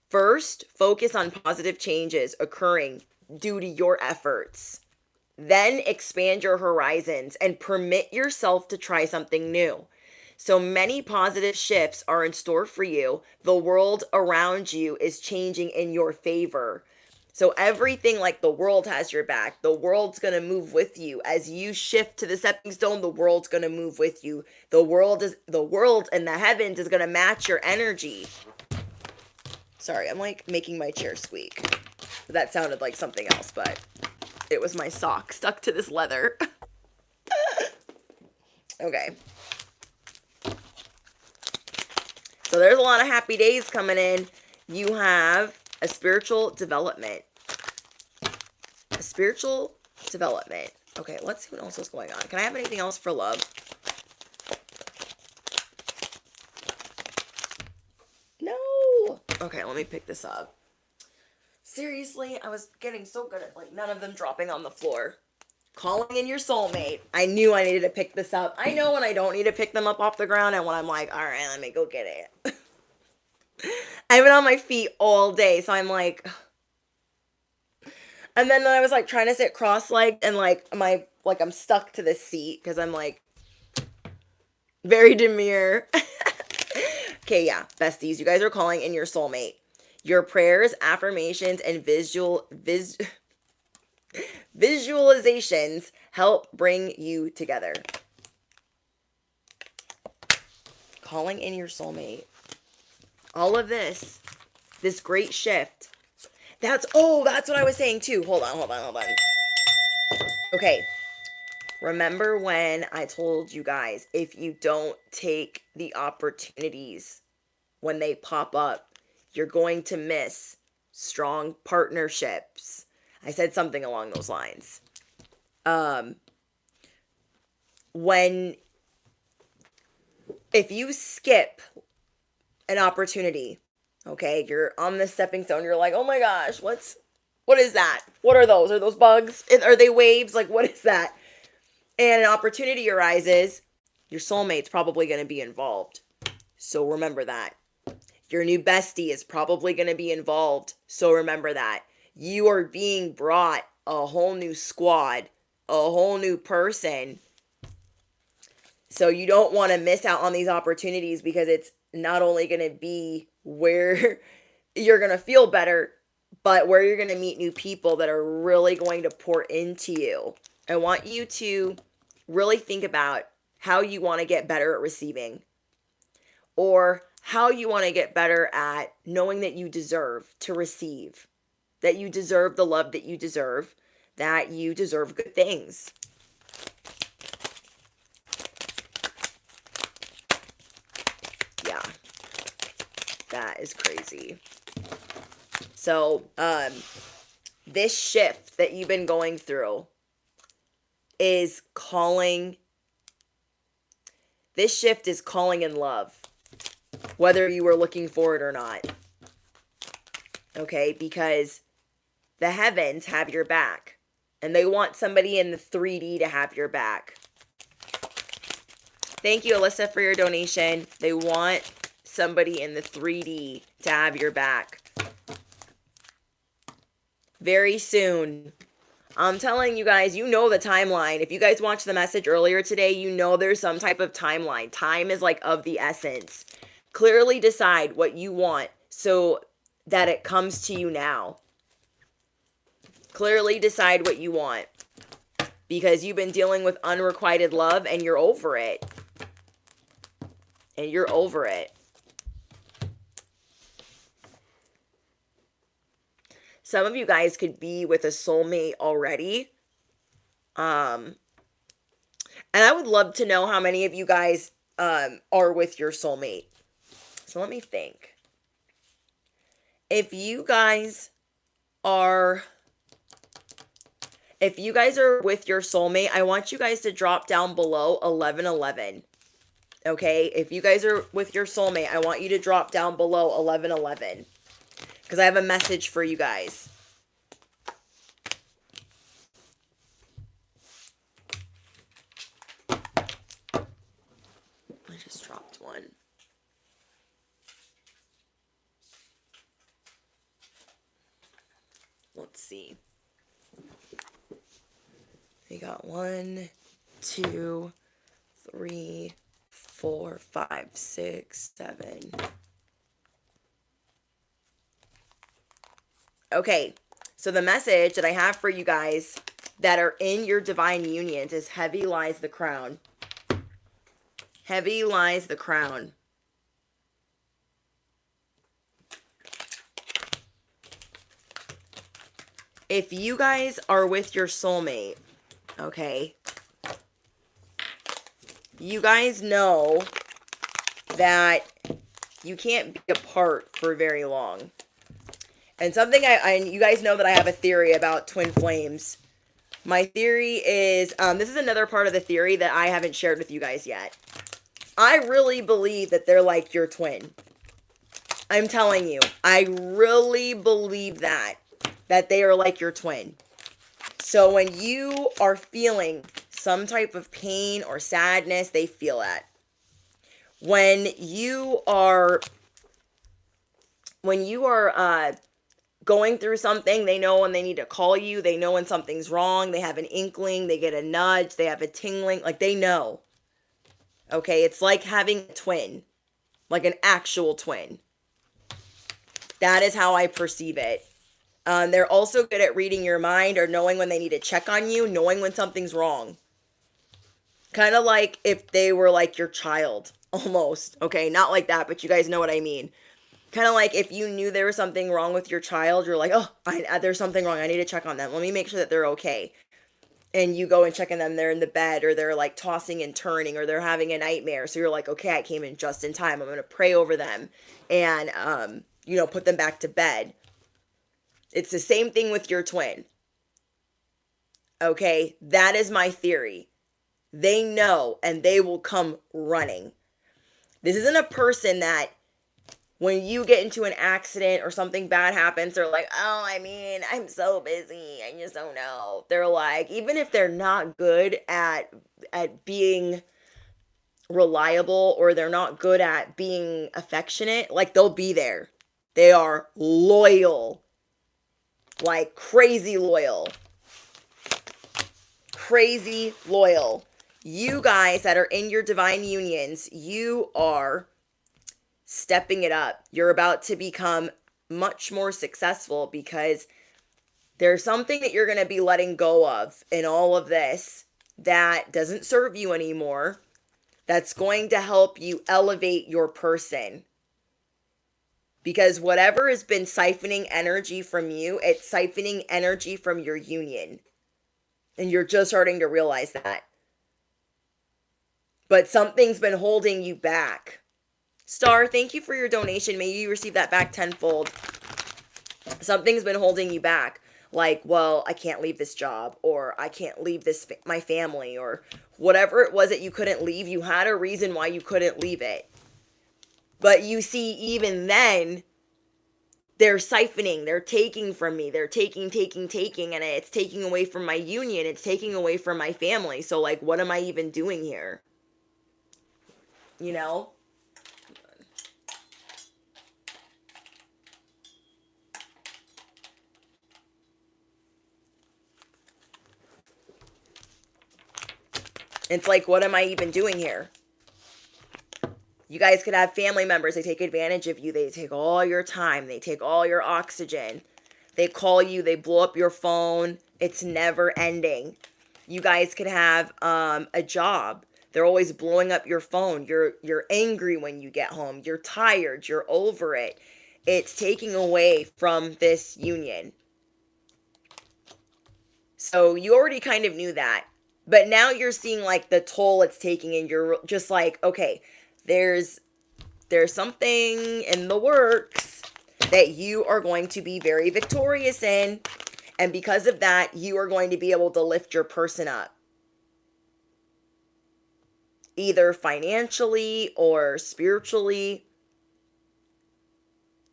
First, focus on positive changes occurring due to your efforts. Then expand your horizons and permit yourself to try something new. So many positive shifts are in store for you. The world around you is changing in your favor. So everything, like, the world has your back. The world's going to move with you. As you shift to the stepping stone, the world's going to move with you. The world and the heavens is going to match your energy. Sorry, I'm like making my chair squeak. That sounded like something else, but it was my sock stuck to this leather. Okay. So there's a lot of happy days coming in. You have a spiritual development. A spiritual development. Okay, let's see what else is going on. Can I have anything else for love? No. Okay, let me pick this up. Seriously, I was getting so good at, like, none of them dropping on the floor. Calling in your soulmate. I knew I needed to pick this up. I know when I don't need to pick them up off the ground, and when I'm like, all right, let me go get it. I've been on my feet all day, so I'm like... And then I was, like, trying to sit cross-legged, and, like, I'm stuck to this seat, because I'm, like, very demure. Okay, yeah, besties, you guys are calling in your soulmate. Your prayers, affirmations, and visualizations help bring you together. Calling in your soulmate. All of this great shift. That's what I was saying too. Hold on. Okay. Remember when I told you guys, if you don't take the opportunities when they pop up, you're going to miss strong partnerships. I said something along those lines. If you skip an opportunity, okay, you're on the stepping stone, you're like, oh my gosh, what is that? What are those? Are those bugs? Are they waves? Like, what is that? And an opportunity arises, your soulmate's probably going to be involved. So remember that. Your new bestie is probably going to be involved. So remember that. You are being brought a whole new squad, a whole new person. So you don't want to miss out on these opportunities, because it's not only going to be where you're going to feel better, but where you're going to meet new people that are really going to pour into you. I want you to really think about how you want to get better at receiving, or how you want to get better at knowing that you deserve to receive, that you deserve the love that you deserve, that you deserve good things. Yeah, that is crazy. So, this shift that you've been going through is calling, this shift is calling in love, whether you were looking for it or not. Okay, because the heavens have your back, and they want somebody in the 3D to have your back. Thank you, Alyssa, for your donation. They want somebody in the 3D to have your back. Very soon. I'm telling you guys, you know the timeline. If you guys watched the message earlier today, you know there's some type of timeline. Time is like of the essence. Clearly decide what you want so that it comes to you now. Clearly decide what you want, because you've been dealing with unrequited love and you're over it. And you're over it. Some of you guys could be with a soulmate already. And I would love to know how many of you guys are with your soulmate. So let me think. If you guys are with your soulmate, I want you guys to drop down below 1111. Okay? If you guys are with your soulmate, I want you to drop down below 1111. Because I have a message for you guys. I just dropped one. Let's see. We got 1, 2, 3, 4, 5, 6, 7. Okay, so the message that I have for you guys that are in your divine unions is heavy lies the crown. Heavy lies the crown. If you guys are with your soulmate, okay, you guys know that you can't be apart for very long. And something you guys know that I have a theory about twin flames. My theory is, this is another part of the theory that I haven't shared with you guys yet. I really believe that they're like your twin. I'm telling you, I really believe that they are like your twin. So when you are feeling some type of pain or sadness, they feel it. When you are going through something, they know when they need to call you. They know when something's wrong. They have an inkling. They get a nudge. They have a tingling. Like, they know. Okay, it's like having a twin. Like an actual twin. That is how I perceive it. They're also good at reading your mind or knowing when they need to check on you, knowing when something's wrong. Kind of like if they were like your child, almost. Okay, not like that, but you guys know what I mean. Kind of like if you knew there was something wrong with your child, you're like, oh, there's something wrong. I need to check on them. Let me make sure that they're okay. And you go and check on them. They're in the bed, or they're like tossing and turning, or they're having a nightmare. So you're like, okay, I came in just in time. I'm going to pray over them and, put them back to bed. It's the same thing with your twin. Okay, that is my theory. They know and they will come running. This isn't a person that when you get into an accident or something bad happens, they're like, oh, I'm so busy. I just don't know. They're like, even if they're not good at being reliable, or they're not good at being affectionate, like, they'll be there. They are loyal. Like, crazy loyal. Crazy loyal. You guys that are in your divine unions, you are stepping it up. You're about to become much more successful, because there's something that you're going to be letting go of in all of this that doesn't serve you anymore, that's going to help you elevate your person. Because whatever has been siphoning energy from you, it's siphoning energy from your union. And you're just starting to realize that. But something's been holding you back. Star, thank you for your donation. May you receive that back tenfold. Something's been holding you back. Like, well, I can't leave this job, or I can't leave my family, or whatever it was that you couldn't leave. You had a reason why you couldn't leave it. But you see, even then, they're siphoning, they're taking from me, they're taking, and it's taking away from my union, it's taking away from my family. So, like, what am I even doing here? You know? It's like, what am I even doing here? You guys could have family members, they take advantage of you, they take all your time, they take all your oxygen. They call you, they blow up your phone. It's never ending. You guys could have a job. They're always blowing up your phone. You're angry when you get home. You're tired. You're over it. It's taking away from this union. So you already kind of knew that. But now you're seeing like the toll it's taking, and you're just like, okay, there's something in the works that you are going to be very victorious in. And because of that, you are going to be able to lift your person up. Either financially or spiritually.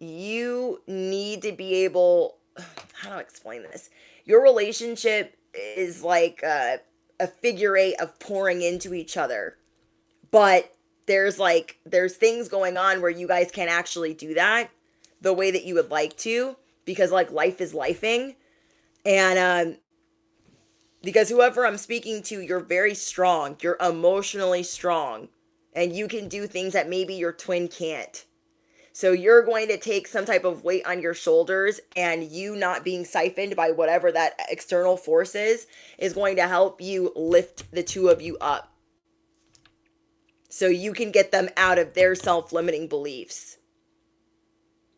You need to be able, how do I explain this? Your relationship is like a figure eight of pouring into each other. But there's things going on where you guys can't actually do that the way that you would like to, because like life is lifing. And because whoever I'm speaking to, you're very strong. You're emotionally strong. And you can do things that maybe your twin can't. So you're going to take some type of weight on your shoulders, and you not being siphoned by whatever that external force is going to help you lift the two of you up. So you can get them out of their self-limiting beliefs.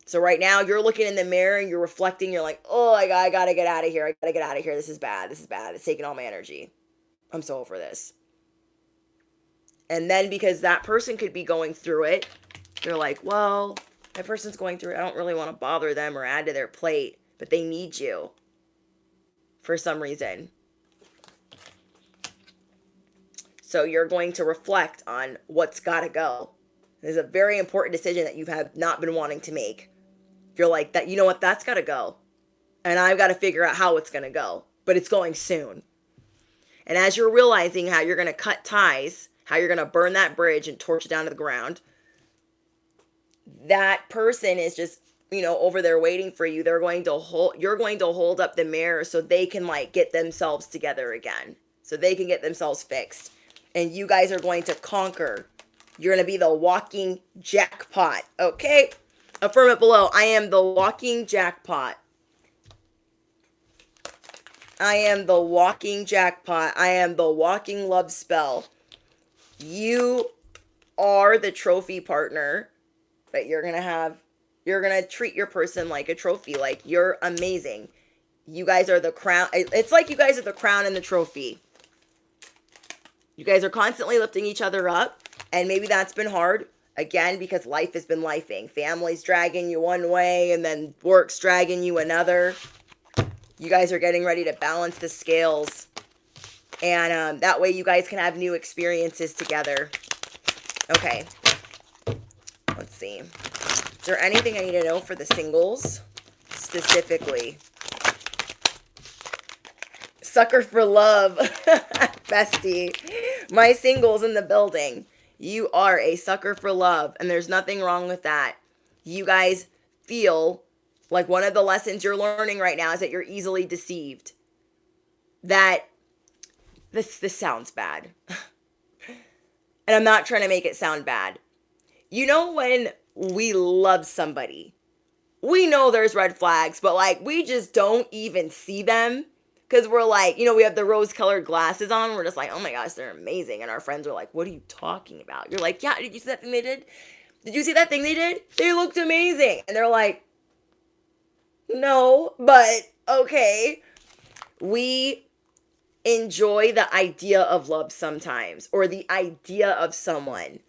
So right now you're looking in the mirror and you're reflecting. You're like, oh, I gotta get out of here. I gotta get out of here. This is bad. It's taking all my energy. I'm so over this. And then because that person could be going through it, they're like, well, that person's going through it. I don't really want to bother them or add to their plate, but they need you for some reason. So you're going to reflect on what's got to go. This is a very important decision that you have not been wanting to make. You're like, that, you know what, that's got to go. And I've got to figure out how it's going to go. But it's going soon. And as you're realizing how you're going to cut ties, how you're going to burn that bridge and torch it down to the ground, that person is just, over there waiting for you. You're going to hold up the mirror so they can like get themselves together again. So they can get themselves fixed. And you guys are going to conquer. You're going to be the walking jackpot. Okay? Affirm it below. I am the walking jackpot. I am the walking jackpot. I am the walking love spell. You are the trophy partner that you're going to have. You're going to treat your person like a trophy. Like, you're amazing. You guys are the crown. It's like you guys are the crown and the trophy. You guys are constantly lifting each other up. And maybe that's been hard. Again, because life has been lifing. Family's dragging you one way, and then work's dragging you another. You guys are getting ready to balance the scales. And that way you guys can have new experiences together. Okay. Let's see. Is there anything I need to know for the singles specifically? Sucker for love. Bestie. My singles in the building. You are a sucker for love, and there's nothing wrong with that. You guys feel like one of the lessons you're learning right now is that you're easily deceived. That this sounds bad. And I'm not trying to make it sound bad. You know when we love somebody, we know there's red flags, but like we just don't even see them. Because we're like, we have the rose-colored glasses on. We're just like, oh my gosh, they're amazing. And our friends are like, what are you talking about? You're like, yeah, did you see that thing they did? Did you see that thing they did? They looked amazing. And they're like, no, but okay. We enjoy the idea of love sometimes, or the idea of someone.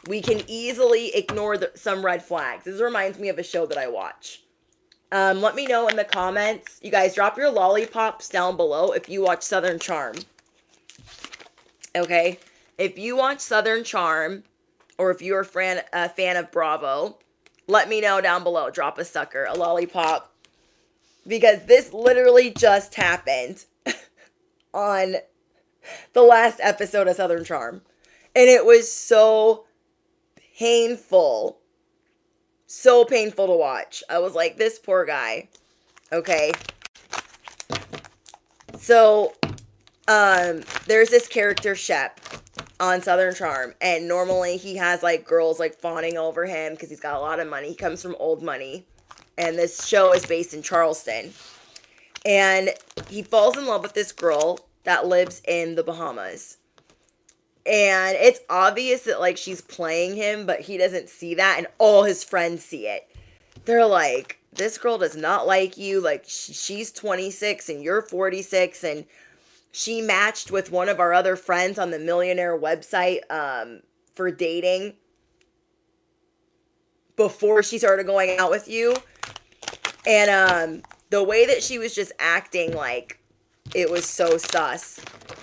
We can easily ignore some red flags. This reminds me of a show that I watch. Let me know in the comments. You guys, drop your lollipops down below if you watch Southern Charm. Okay? If you watch Southern Charm, or if you're a fan of Bravo, let me know down below. Drop a sucker, a lollipop. Because this literally just happened on the last episode of Southern Charm. And it was so painful. So painful to watch. I was like, this poor guy. Okay. So, there's this character, Shep, on Southern Charm. And normally he has, like, girls, like, fawning over him because he's got a lot of money. He comes from old money. And this show is based in Charleston. And he falls in love with this girl that lives in the Bahamas. And it's obvious that, like, she's playing him, but he doesn't see that, and all his friends see it. They're like, this girl does not like you. Like, she's 26 and you're 46, and she matched with one of our other friends on the Millionaire website for dating before she started going out with you. And the way that she was just acting, like, it was so sus.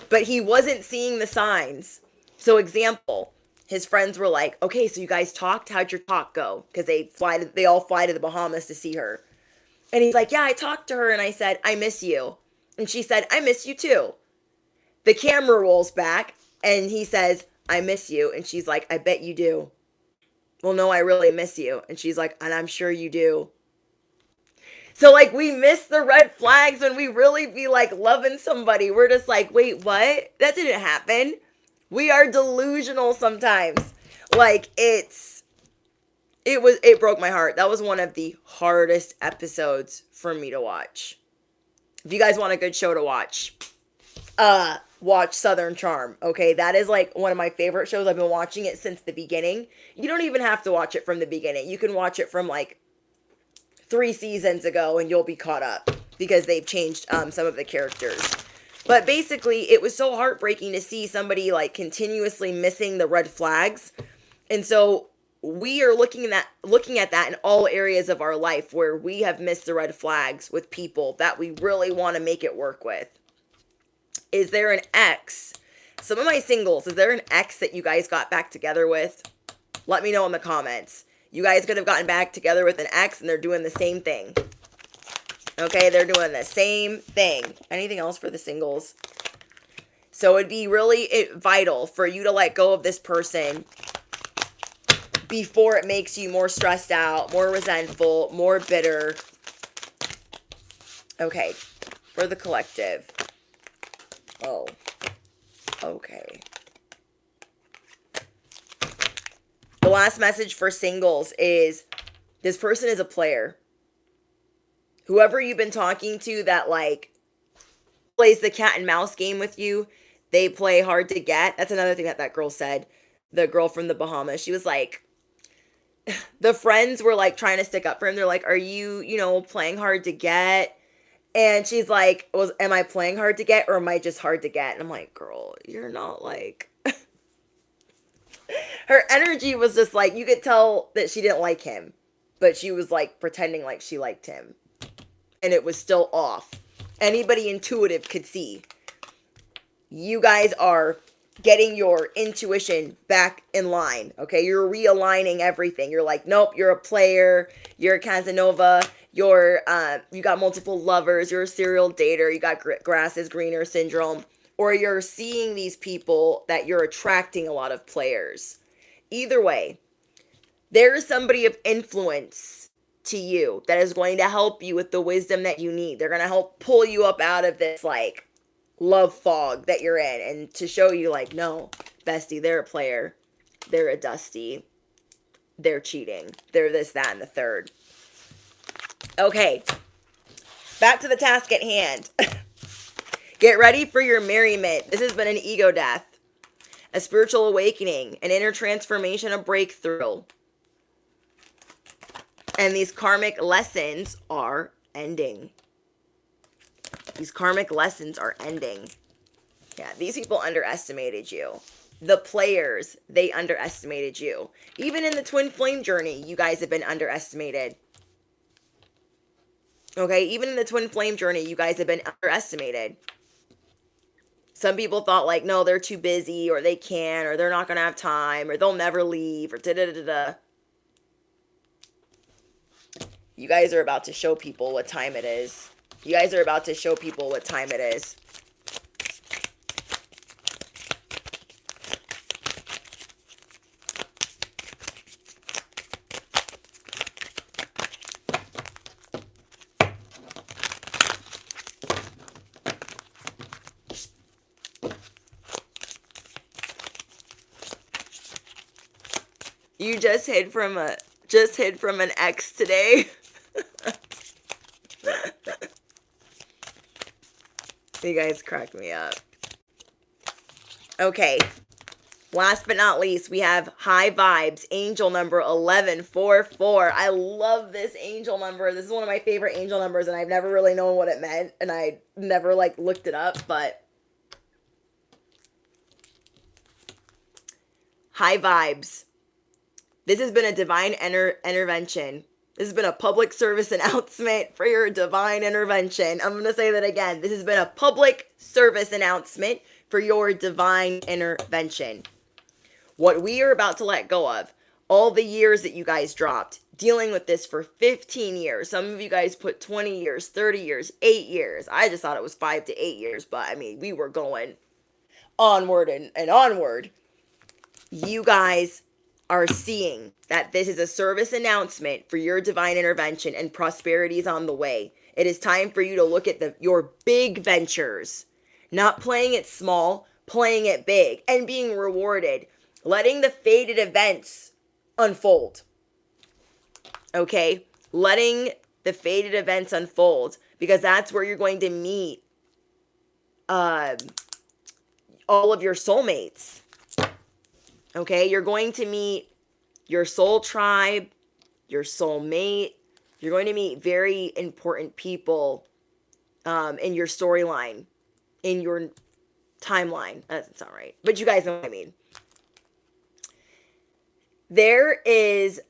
But he wasn't seeing the signs. So, example, his friends were like, okay, so you guys talked? How'd your talk go? Because they all fly to the Bahamas to see her. And he's like, yeah, I talked to her and I said, I miss you. And she said, I miss you too. The camera rolls back and he says, I miss you. And she's like, I bet you do. Well, no, I really miss you. And she's like, and I'm sure you do. So, like, we miss the red flags when we really be, like, loving somebody. We're just like, wait, what? That didn't happen. We are delusional sometimes. Like, it broke my heart. That was one of the hardest episodes for me to watch. If you guys want a good show to watch, watch Southern Charm, okay? That is, like, one of my favorite shows. I've been watching it since the beginning. You don't even have to watch it from the beginning. You can watch it from, like, 3 seasons ago and you'll be caught up because they've changed some of the characters. But basically, it was so heartbreaking to see somebody, like, continuously missing the red flags. And so we are looking at that in all areas of our life where we have missed the red flags with people that we really want to make it work with. Is there an ex? Some of my singles, is there an ex that you guys got back together with? Let me know in the comments. You guys could have gotten back together with an ex and they're doing the same thing. Okay, they're doing the same thing. Anything else for the singles? So it'd be really vital for you to let go of this person before it makes you more stressed out, more resentful, more bitter. Okay, for the collective. Oh, okay. The last message for singles is this person is a player. Whoever you've been talking to that, like, plays the cat and mouse game with you, they play hard to get. That's another thing that girl said. The girl from the Bahamas. She was like, the friends were, like, trying to stick up for him. They're like, are you, playing hard to get? And she's like, am I playing hard to get or am I just hard to get? And I'm like, girl, you're not, like... Her energy was just like, you could tell that she didn't like him, but she was, like, pretending like she liked him. And it was still off. Anybody intuitive could see. You guys are getting your intuition back in line, okay? You're realigning everything. You're like, nope, you're a player. You're a Casanova. You got multiple lovers. You're a serial dater. You got grass is greener syndrome. Or you're seeing these people that you're attracting a lot of players. Either way, there is somebody of influence to you that is going to help you with the wisdom that you need. They're going to help pull you up out of this, like, love fog that you're in and to show you, like, no, bestie, they're a player. They're a dusty. They're cheating. They're this, that, and the third. Okay. Back to the task at hand. Get ready for your merriment. This has been an ego death, a spiritual awakening, an inner transformation, a breakthrough. And these karmic lessons are ending. These karmic lessons are ending. Yeah, these people underestimated you. The players, they underestimated you. Even in the twin flame journey, you guys have been underestimated. Okay, even in the twin flame journey, you guys have been underestimated. Some people thought like, no, they're too busy, or they can't, or they're not going to have time, or they'll never leave, or da-da-da-da. You guys are about to show people what time it is. You guys are about to show people what time it is. You just hid from an ex today. You guys crack me up. Okay. Last but not least, we have High Vibes, angel number 1144. I love this angel number. This is one of my favorite angel numbers, and I've never really known what it meant, and I never like looked it up, but High Vibes. This has been a divine intervention. This has been a public service announcement for your divine intervention. I'm going to say that again. This has been a public service announcement for your divine intervention. What we are about to let go of, all the years that you guys dropped, dealing with this for 15 years. Some of you guys put 20 years, 30 years, 8 years. I just thought it was 5 to 8 years, but I mean, we were going onward and onward. You guys are seeing that this is a service announcement for your divine intervention, and prosperity is on the way. It is time for you to look at your big ventures, not playing it small, playing it big, and being rewarded, letting the fated events unfold. Okay? Letting the fated events unfold, because that's where you're going to meet all of your soulmates. Okay, you're going to meet your soul tribe, your soulmate. You're going to meet very important people in your storyline, in your timeline. That doesn't sound right, but you guys know what I mean. There is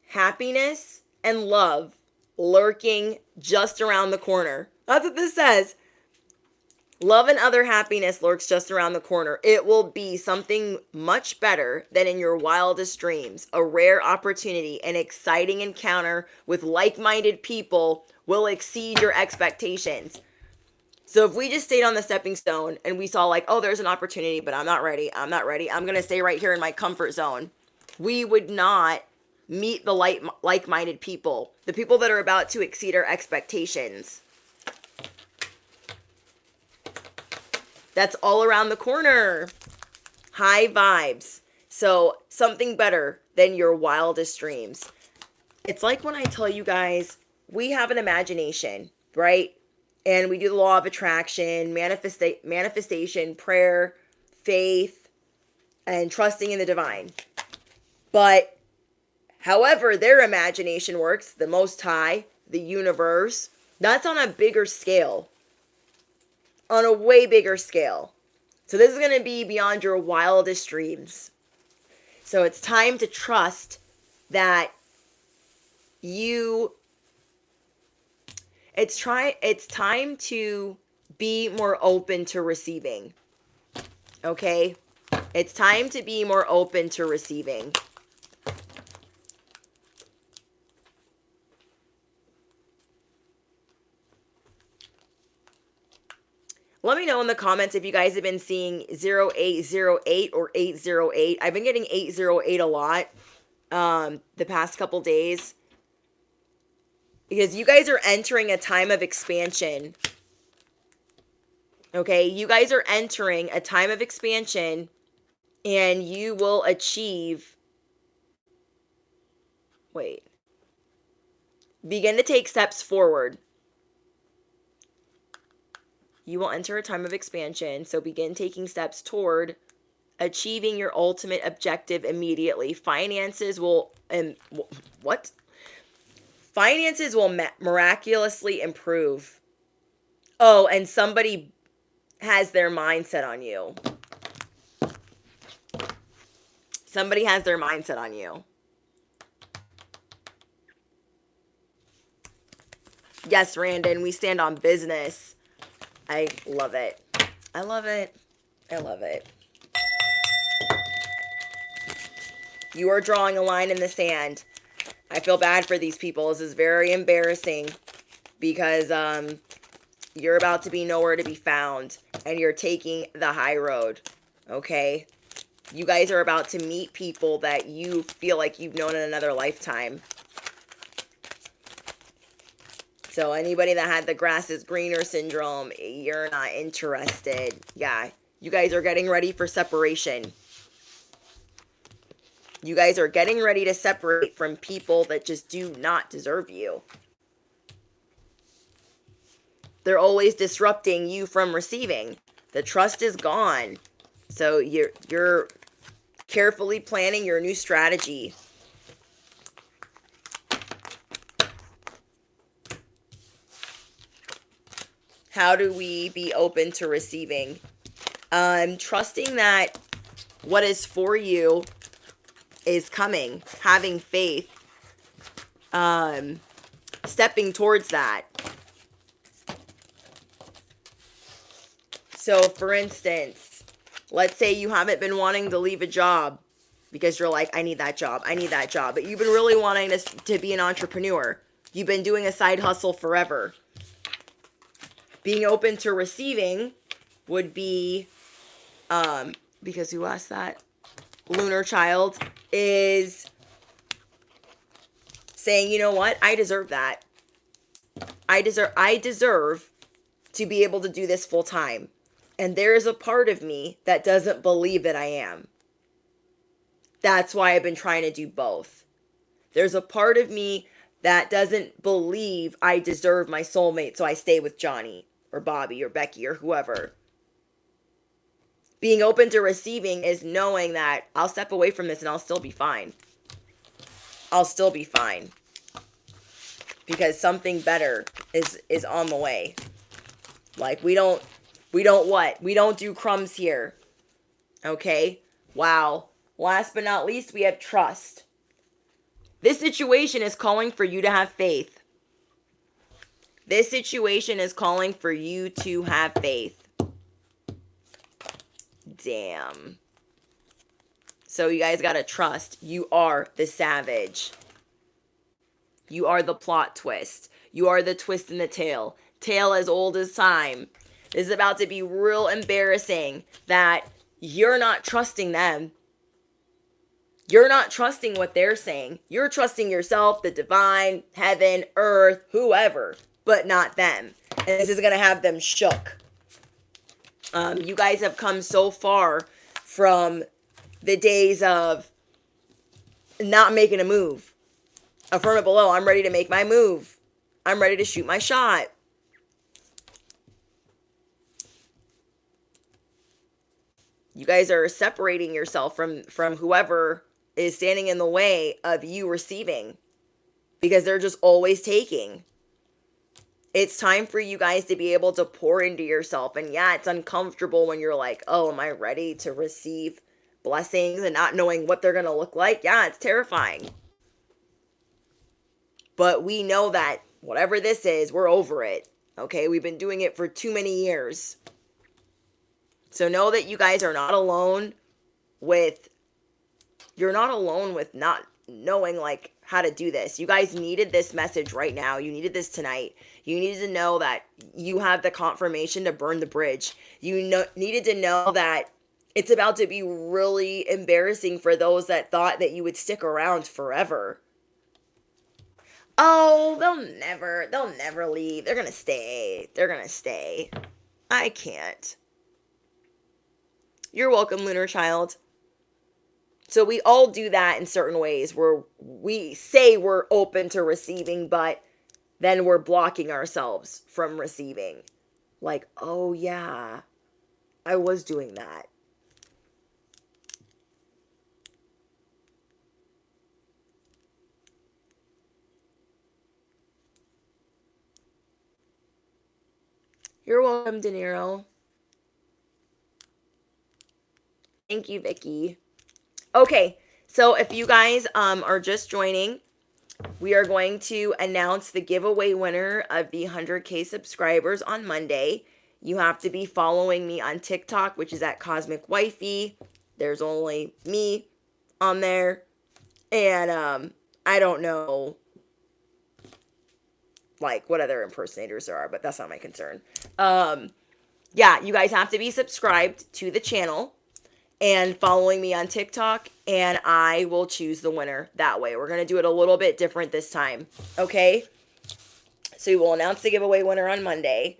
happiness and love lurking just around the corner. That's what this says. Love and other happiness lurks just around the corner. It will be something much better than in your wildest dreams. A rare opportunity, an exciting encounter with like-minded people will exceed your expectations. So if we just stayed on the stepping stone and we saw like, oh, there's an opportunity, but I'm not ready. I'm going to stay right here in my comfort zone. We would not meet the like-minded people, the people that are about to exceed our expectations. That's all around the corner. High vibes. So something better than your wildest dreams. It's like when I tell you guys, we have an imagination, right? And we do the law of attraction, manifestation, prayer, faith, and trusting in the divine. But however their imagination works, the Most High, the universe, that's on a bigger scale. On a way bigger scale. So this is going to be beyond your wildest dreams. So it's time to trust that it's time to be more open to receiving. Okay? It's time to be more open to receiving. Let me know in the comments if you guys have been seeing 0808 or 808. I've been getting 808 a lot the past couple days. Because you guys are entering a time of expansion. Okay? You guys are entering a time of expansion, and you will achieve... Begin to take steps forward. You will enter a time of expansion, so begin taking steps toward achieving your ultimate objective immediately. Finances will... Finances will miraculously improve. Oh, and somebody has their mindset on you. Somebody has their mindset on you. Yes, Randon, we stand on business. I love it. I love it. I love it. You are drawing a line in the sand. I feel bad for these people. This is very embarrassing because you're about to be nowhere to be found and you're taking the high road. Okay? You guys are about to meet people that you feel like you've known in another lifetime. So anybody that had the grass is greener syndrome, you're not interested. Yeah, you guys are getting ready for separation. You guys are getting ready to separate from people that just do not deserve you. They're always disrupting you from receiving. The trust is gone. So you're carefully planning your new strategy. How do we be open to receiving? Trusting that what is for you is coming. Having faith. Stepping towards that. So, for instance, let's say you haven't been wanting to leave a job because you're like, I need that job. I need that job. But you've been really wanting to be an entrepreneur. You've been doing a side hustle forever. Being open to receiving would be, because who asked that? Lunar Child is saying, you know what? I deserve that. I deserve to be able to do this full time. And there is a part of me that doesn't believe that I am. That's why I've been trying to do both. There's a part of me that doesn't believe I deserve my soulmate, so I stay with Johnny or Bobby or Becky or whoever. Being open to receiving is knowing that I'll step away from this and I'll still be fine. I'll still be fine. Because something better is on the way. Like, we don't do crumbs here. Okay? Wow. Last but not least, we have trust. This situation is calling for you to have faith. This situation is calling for you to have faith. Damn. So you guys gotta trust. You are the savage. You are the plot twist. You are the twist in the tail. Tale as old as time. This is about to be real embarrassing that you're not trusting them. You're not trusting what they're saying. You're trusting yourself, the divine, heaven, earth, whoever, but not them. And this is going to have them shook. You guys have come so far from the days of not making a move. Affirm it below. I'm ready to make my move. I'm ready to shoot my shot. You guys are separating yourself from whoever is standing in the way of you receiving. Because they're just always taking. It's time for you guys to be able to pour into yourself. And yeah, it's uncomfortable when you're like, oh, am I ready to receive blessings and not knowing what they're going to look like? Yeah, it's terrifying. But we know that whatever this is, we're over it. Okay, we've been doing it for too many years. So know that you guys are not alone with, you're not alone with not knowing like how to do this. You guys needed this message right now. You needed this tonight. You needed to know that you have the confirmation to burn the bridge. You needed to know that it's about to be really embarrassing for those that thought that you would stick around forever. Oh, they'll never leave. They're gonna stay. They're gonna stay. I can't. You're welcome, Lunar Child. So we all do that in certain ways where we say we're open to receiving, but then we're blocking ourselves from receiving. Like, oh yeah, I was doing that. You're welcome, De Niro. Thank you, Vicky. Okay, so if you guys are just joining, we are going to announce the giveaway winner of the 100K subscribers on Monday. You have to be following me on TikTok, which is at Cosmic Wifey. There's only me on there. And I don't know like what other impersonators there are, but that's not my concern. Yeah, you guys have to be subscribed to the channel and following me on TikTok, and I will choose the winner that way. We're going to do it a little bit different this time, okay? So we will announce the giveaway winner on Monday,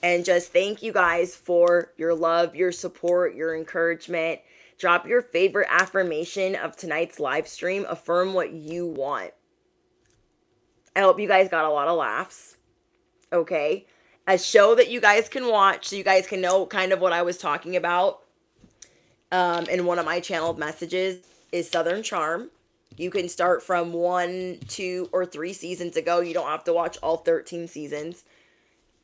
and just thank you guys for your love, your support, your encouragement. Drop your favorite affirmation of tonight's live stream. Affirm what you want. I hope you guys got a lot of laughs, okay? A show that you guys can watch so you guys can know kind of what I was talking about in one of my channeled messages is Southern Charm. You can start from 1, 2, or 3 seasons ago. You don't have to watch all 13 seasons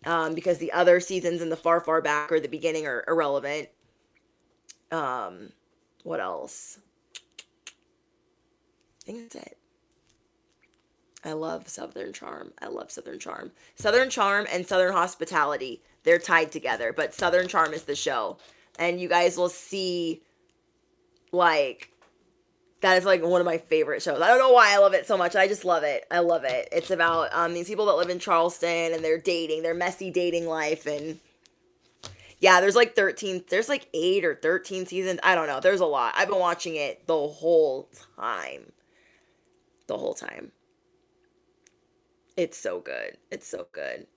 because the other seasons in the far, far back or the beginning are irrelevant. What else? I think that's it. I love Southern Charm. I love Southern Charm. Southern Charm and Southern Hospitality, they're tied together, but Southern Charm is the show. And you guys will see, like, that is, like, one of my favorite shows. I don't know why I love it so much. I just love it. I love it. It's about these people that live in Charleston, and they're dating. Their messy dating life, and yeah, there's, like, 8 or 13 seasons. I don't know. There's a lot. I've been watching it the whole time. The whole time. It's so good. It's so good.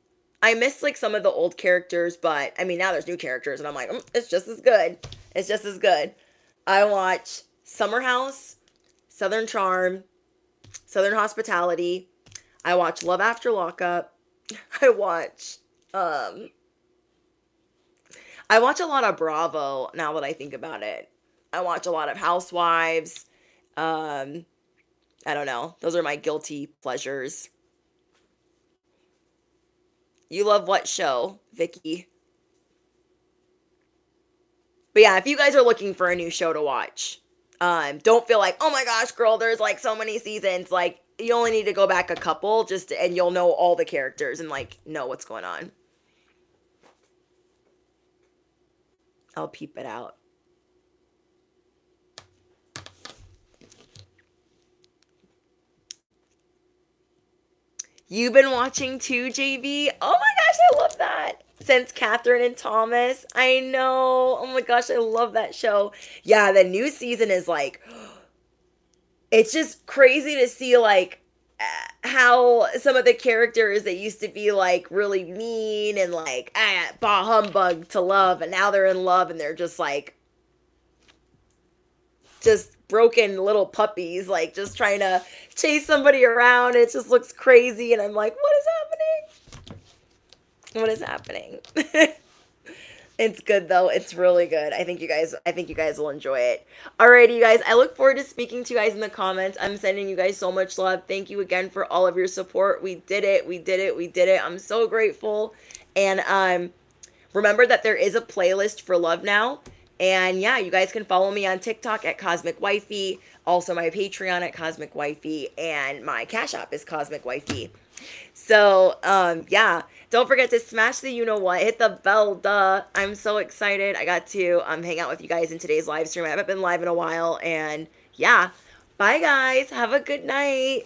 I miss like some of the old characters, but I mean now there's new characters and I'm like, it's just as good. It's just as good. I watch Summer House, Southern Charm, Southern Hospitality. I watch Love After Lockup. I watch a lot of Bravo now that I think about it. I watch a lot of Housewives. I don't know. Those are my guilty pleasures. You love what show, Vicky? But yeah, if you guys are looking for a new show to watch, don't feel like, oh my gosh, girl, there's like so many seasons. Like, you only need to go back a couple and you'll know all the characters and like know what's going on. I'll peep it out. You've been watching too, JV? Oh my gosh, I love that. Since Catherine and Thomas. I know. Oh my gosh, I love that show. Yeah, the new season is like, it's just crazy to see like how some of the characters that used to be like really mean and like bah humbug to love, and now they're in love and they're just like broken little puppies, like just trying to chase somebody around. It just looks crazy and I'm like, what is happening? What is happening? It's good though. It's really good. I think you guys will enjoy it. Alrighty, you guys. I look forward to speaking to you guys in the comments. I'm sending you guys so much love. Thank you again for all of your support. We did it. We did it. We did it. I'm so grateful. And remember that there is a playlist for love now. And yeah, you guys can follow me on TikTok at Cosmic Wifey. Also my Patreon at Cosmic Wifey. And my Cash App is Cosmic Wifey. So, yeah. Don't forget to smash the you-know-what. Hit the bell, duh. I'm so excited. I got to hang out with you guys in today's live stream. I haven't been live in a while. And yeah. Bye, guys. Have a good night.